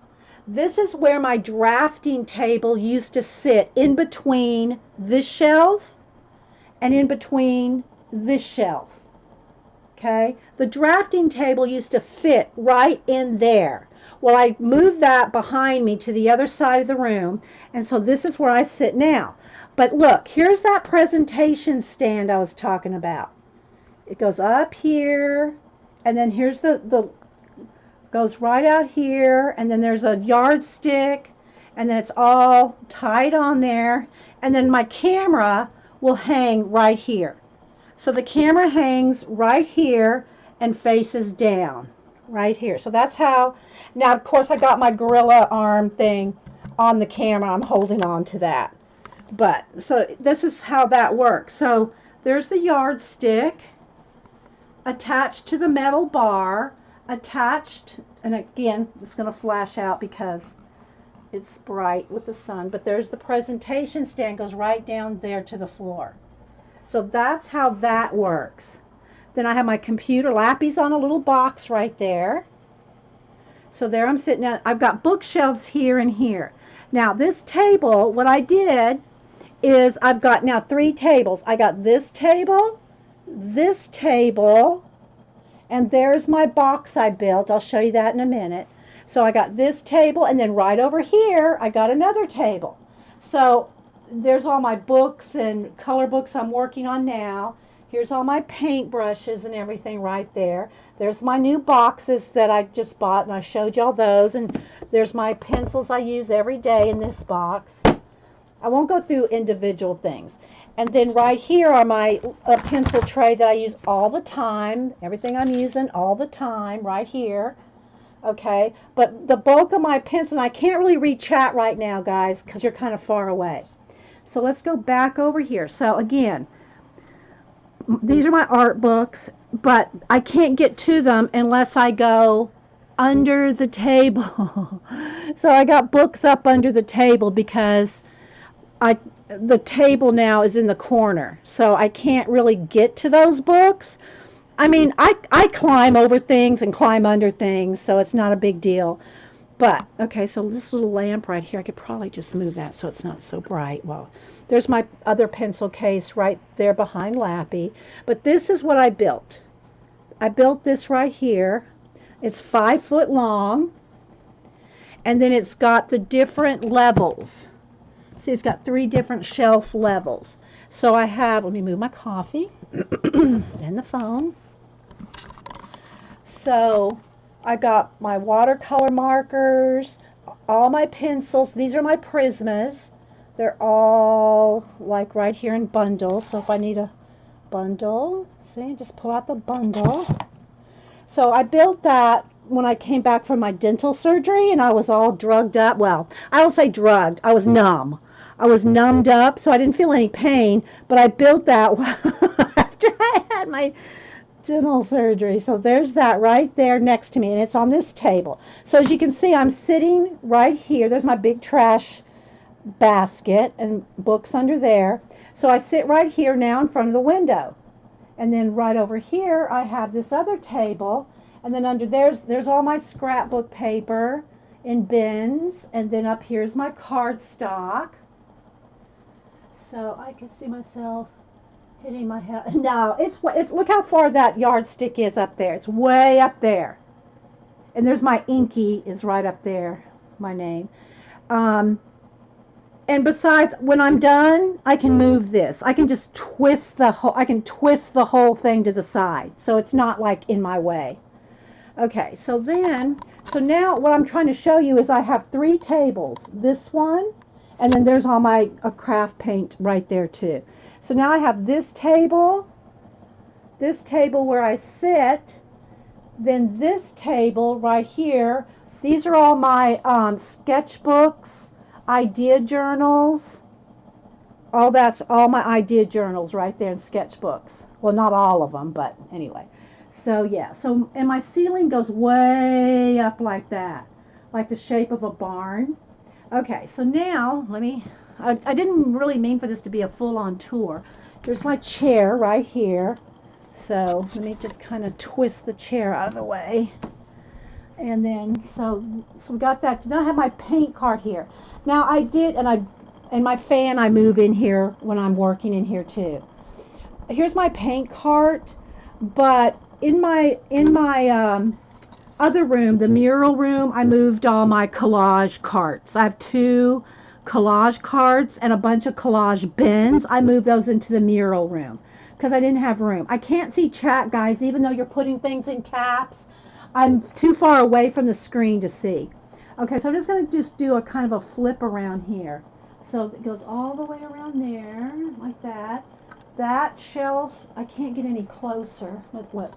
This is where my drafting table used to sit, in between this shelf and in between this shelf. Okay, the drafting table used to fit right in there. Well, I moved that behind me to the other side of the room, and so this is where I sit now. But look, here's that presentation stand I was talking about. It goes up here, and then here's the goes right out here, and then there's a yardstick, and then it's all tied on there, and then my camera will hang right here. So the camera hangs right here and faces down right here. So that's how. Now, of course, I got my gorilla arm thing on the camera. I'm holding on to that. But so this is how that works. So there's the yardstick attached to the metal bar, attached, and again, it's going to flash out because it's bright with the sun, but there's the presentation stand, goes right down there to the floor. So that's how that works. Then I have my computer. Lappy's on a little box right there. So there I'm sitting at. I've got bookshelves here and here. Now this table, what I did is I've got now 3 tables. I got this table, and there's my box I built. I'll show you that in a minute. So I got this table, and then right over here, I got another table. So there's all my books and color books I'm working on now. Here's all my paint brushes and everything right there. There's my new boxes that I just bought, and I showed y'all those. And there's my pencils I use every day in this box. I won't go through individual things. And then right here are my pencil tray that I use all the time. Everything I'm using all the time right here. Okay, but the bulk of my pencils, and I can't really read chat right now, guys, because you're kind of far away. So let's go back over here. So again, these are my art books, but I can't get to them unless I go under the table. So I got books up under the table because the table now is in the corner, so I can't really get to those books. I mean, I climb over things and climb under things, so it's not a big deal. But, okay, so this little lamp right here, I could probably just move that so it's not so bright. Well, there's my other pencil case right there behind Lappy. But this is what I built. I built this right here. It's 5 foot long, and then it's got the different levels. See, it's got 3 different shelf levels. So I have, let me move my coffee and the phone. So I got my watercolor markers, all my pencils. These are my Prismas. They're all like right here in bundles. So if I need a bundle, see, just pull out the bundle. So I built that when I came back from my dental surgery, and I was all drugged up. Well, I don't say drugged. I was numb. I was numbed up, so I didn't feel any pain. But I built that after I had my dental surgery. So there's that right there next to me, and it's on this table. So as you can see, I'm sitting right here. There's my big trash basket and books under there. So I sit right here now in front of the window. And then right over here, I have this other table. And then under there's all my scrapbook paper in bins. And then up here's my cardstock. So I can see myself hitting my head. No, it's look how far that yardstick is up there. It's way up there. And there's my Inky is right up there, my name. And besides, when I'm done, I can move this. I can just twist the whole thing to the side, so it's not like in my way. Okay, so now what I'm trying to show you is I have 3 tables. This one, and then there's all my craft paint right there too. So now I have this table where I sit, then this table right here. These are all my sketchbooks, idea journals. That's all my idea journals right there in sketchbooks. Well, not all of them, but anyway. So yeah, and my ceiling goes way up like that, like the shape of a barn. Okay, so now I didn't really mean for this to be a full-on tour. Here's my chair right here. So let me just kind of twist the chair out of the way. And then, so we got that. Then I have my paint cart here. Now I did, and my fan I move in here when I'm working in here too. Here's my paint cart, but in my other room, the mural room, I moved all my collage carts. I have 2 collage carts and a bunch of collage bins. I moved those into the mural room because I didn't have room. I can't see chat, guys, even though you're putting things in caps. I'm too far away from the screen to see. Okay, so I'm just going to do a kind of a flip around here. So it goes all the way around there, like that. That shelf, I can't get any closer. What?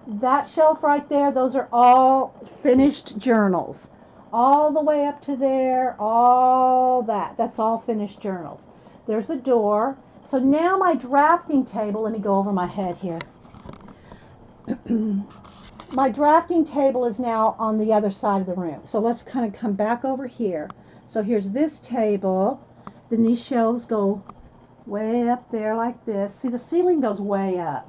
That shelf right there, those are all finished journals. All the way up to there, all that's all finished journals. There's the door. So now my drafting table, let me go over my head here. My drafting table is now on the other side of the room. So let's kind of come back over here. So here's this table. Then these shelves go way up there like this. See, the ceiling goes way up.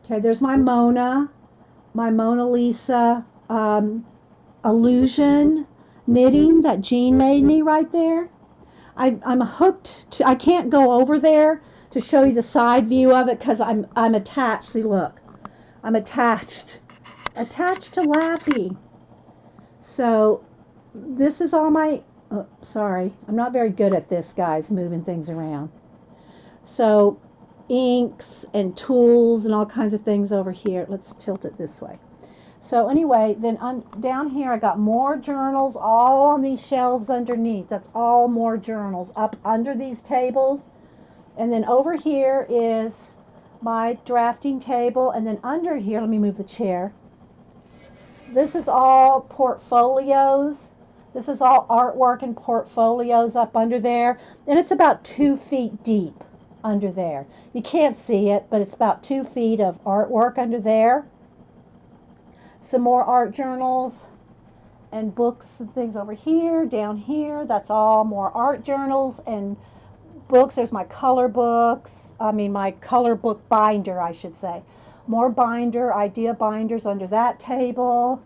Okay, there's my Mona Lisa illusion knitting that Jean made me right there. I'm hooked to, I can't go over there to show you the side view of it because I'm attached. See, look, I'm attached to Lappy. So this is all my, oh, sorry, I'm not very good at this, guys, moving things around. So inks and tools and all kinds of things over here. Let's tilt it this way. So anyway, then down here I got more journals all on these shelves underneath. That's all more journals up under these tables. And then over here is my drafting table. And then under here, let me move the chair. This is all portfolios. This is all artwork and portfolios up under there. And it's about 2 feet deep under there. You can't see it, but it's about 2 feet of artwork under there. Some more art journals and books and things over here, down here. That's all more art journals and books. There's my color books. My color book binder, I should say. More idea binders under that table.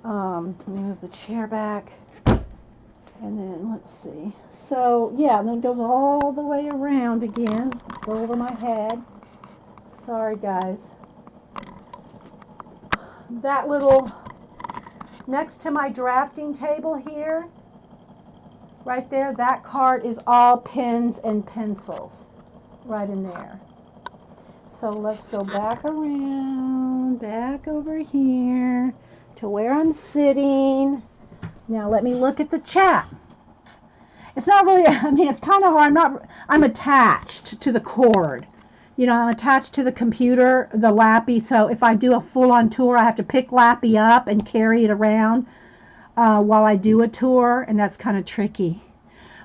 Let me move the chair back. And then let's see. So yeah, and then it goes all the way around again. Go over my head. Sorry, guys. That little, next to my drafting table here, right there, that cart is all pens and pencils right in there. So let's go back around, back over here to where I'm sitting. Now let me look at the chat. It's not really, it's kind of hard. I'm attached to the cord. I'm attached to the computer, the Lappy, so if I do a full-on tour, I have to pick Lappy up and carry it around while I do a tour, and that's kind of tricky.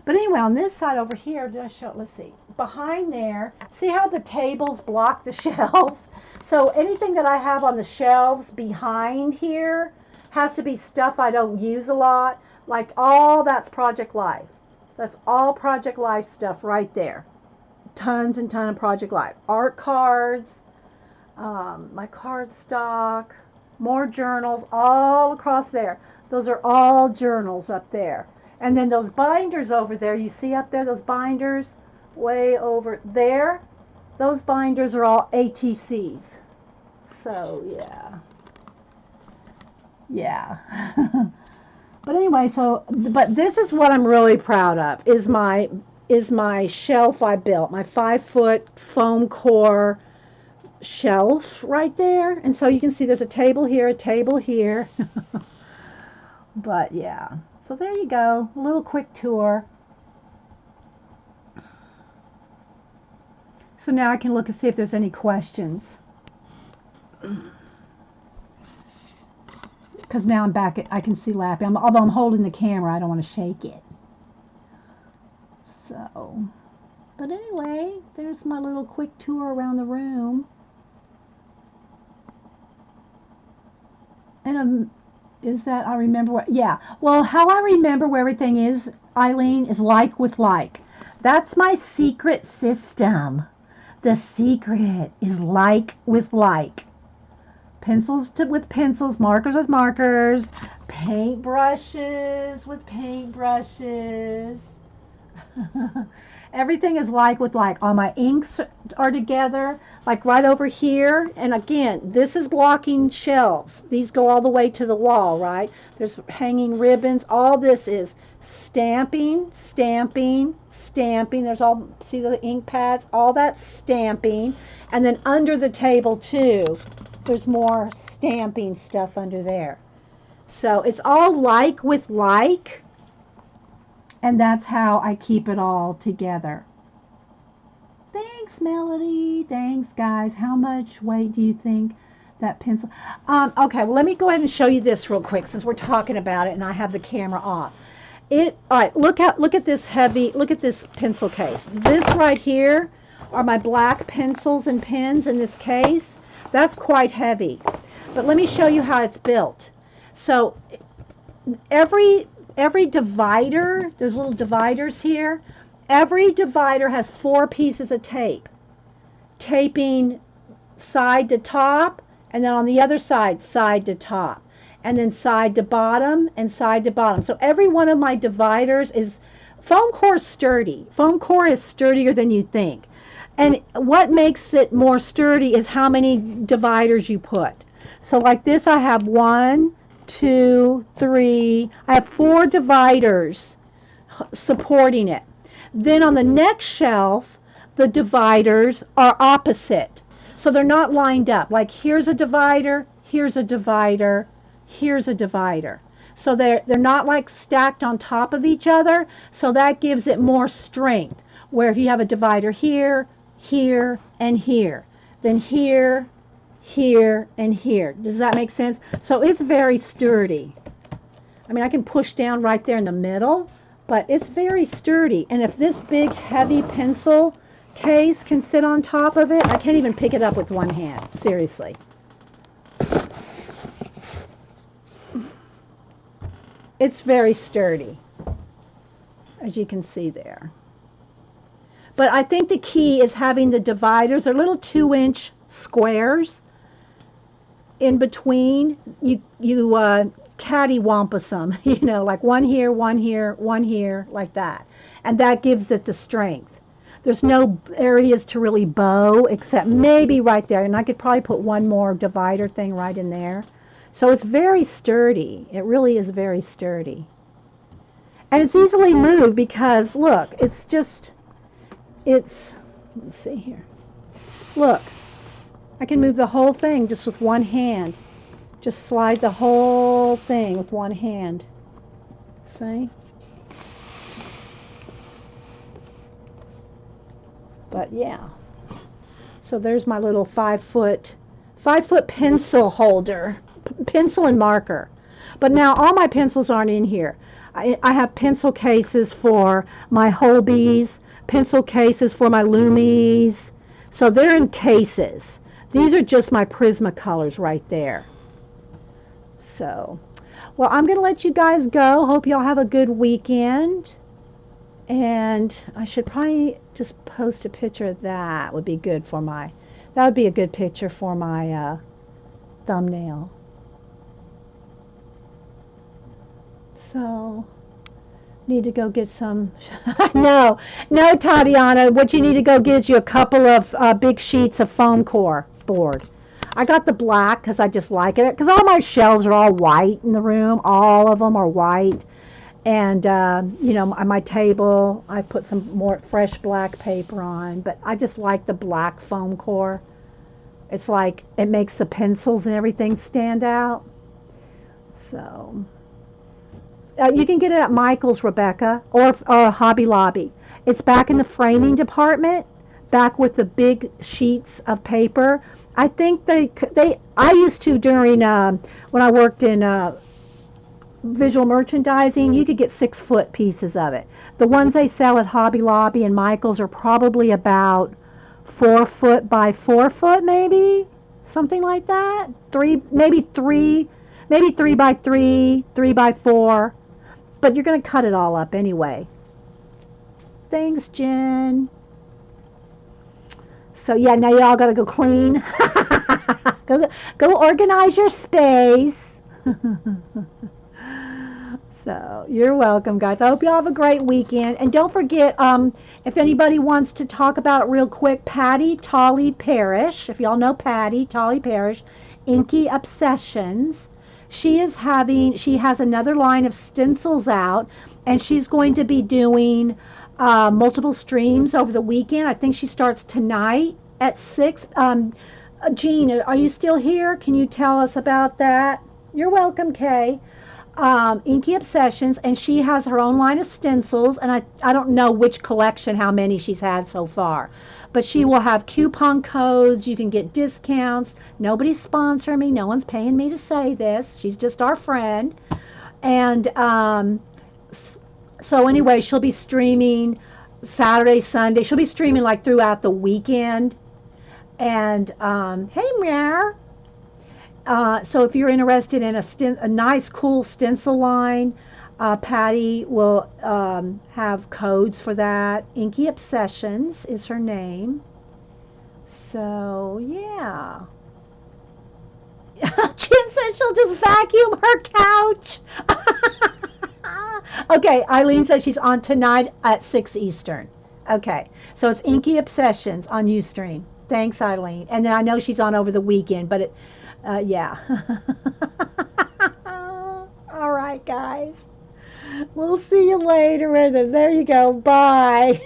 But anyway, on this side over here, let's see, behind there, see how the tables block the shelves? So anything that I have on the shelves behind here has to be stuff I don't use a lot, like all that's Project Life. That's all Project Life stuff right there. Tons and tons of Project Life. Art cards, my card stock, more journals all across there. Those are all journals up there. And then those binders over there, you see up there, those binders way over there, those binders are all ATCs. So, yeah. Yeah. But anyway, but this is what I'm really proud of, is my shelf I built, my 5-foot foam core shelf right there. And so you can see there's a table here. But yeah, so there you go, a little quick tour. So now I can look and see if there's any questions. Because now I'm back, I can see Lappy. Although I'm holding the camera, I don't want to shake it. So, but anyway, there's my little quick tour around the room. And is that, I remember what, yeah. Well, how I remember where everything is, Eileen, is like with like. That's my secret system. The secret is like with like. Pencils with pencils, markers with markers, paintbrushes with paintbrushes. Everything is like with like. All my inks are together, like right over here. And again, this is blocking shelves. These go all the way to the wall, right? There's hanging ribbons. All this is stamping, stamping, stamping. There's all, see the ink pads? All that stamping. And then under the table too, there's more stamping stuff under there. So it's all like with like. And that's how I keep it all together. Thanks, Melody. Thanks, guys. How much weight do you think that pencil? Okay, well, let me go ahead and show you this real quick since we're talking about it and I have the camera off. All right, look at this heavy, look at this pencil case. This right here are my black pencils and pens in this case. That's quite heavy. But let me show you how it's built. So every divider, there's little dividers here. Every divider has 4 pieces of tape. Taping side to top, and then on the other side, side to top. And then side to bottom, and side to bottom. So every one of my dividers is foam core is sturdy. Foam core is sturdier than you think. And what makes it more sturdy is how many dividers you put. So like this, I have 1, 2, 3. I have 4 dividers supporting it. Then on the next shelf, the dividers are opposite. So they're not lined up. Like here's a divider, here's a divider, here's a divider. So they're not like stacked on top of each other. So that gives it more strength. Where if you have a divider here, here, and here, then here, here, and here. Does that make sense? So it's very sturdy. I mean, I can push down right there in the middle, but it's very sturdy. And if this big heavy pencil case can sit on top of it, I can't even pick it up with one hand. Seriously. It's very sturdy, as you can see there. But I think the key is having the dividers. They're little 2-inch squares in between. You cattywampus them, you know, like one here, one here, one here, like that. And that gives it the strength. There's no areas to really bow except maybe right there. And I could probably put one more divider thing right in there. So it's very sturdy. It really is very sturdy. And it's easily moved because, look, it's, let's see here. Look, I can move the whole thing just with one hand. Just slide the whole thing with one hand. See? But yeah. So there's my little 5-foot pencil holder. Pencil and marker. But now all my pencils aren't in here. I have pencil cases for my Holbees, pencil cases for my Lumies. So they're in cases. These are just my Prismacolors right there. So, well, I'm going to let you guys go. Hope y'all have a good weekend. And I should probably just post a picture of that. Would be good for my, that would be a good picture for my thumbnail. So, need to go get some, no, Tatiana, what you need to go get is you a couple of big sheets of foam core board. I got the black because I just like it. Because all my shelves are all white in the room. All of them are white. And, you know, on my table, I put some more fresh black paper on. But I just like the black foam core. It's like it makes the pencils and everything stand out. So, you can get it at Michael's, Rebecca, or Hobby Lobby. It's back in the framing department, back with the big sheets of paper. I think I used to during, when I worked in visual merchandising, you could get 6-foot pieces of it. The ones they sell at Hobby Lobby and Michael's are probably about 4 foot by 4 foot, maybe, something like that. Maybe three by 3, 3 by 4. But you're going to cut it all up anyway. Thanks, Jen. So yeah, now y'all gotta go clean. go organize your space. So you're welcome, guys. I hope y'all have a great weekend. And don't forget, if anybody wants to talk about it real quick, Patty Tolley Parrish, if y'all know Patty Tolley Parrish, Inky Obsessions. She has another line of stencils out, and she's going to be doing multiple streams over the weekend. I think she starts tonight at 6. Jean, are you still here? Can you tell us about that? You're welcome, Kay. Inky Obsessions, and she has her own line of stencils, and I don't know which collection, how many she's had so far. But she will have coupon codes. You can get discounts. Nobody's sponsoring me. No one's paying me to say this. She's just our friend. And so anyway, she'll be streaming Saturday, Sunday. She'll be streaming like throughout the weekend. And hey, Meow. So if you're interested in a nice, cool stencil line, Patty will have codes for that. Inky Obsessions is her name. So, yeah. Jen says she'll just vacuum her couch. Okay, Eileen says she's on tonight at 6 Eastern. Okay, so it's Inky Obsessions on Ustream. Thanks, Eileen. And then I know she's on over the weekend, but yeah. All right, guys. We'll see you later. And there you go. Bye.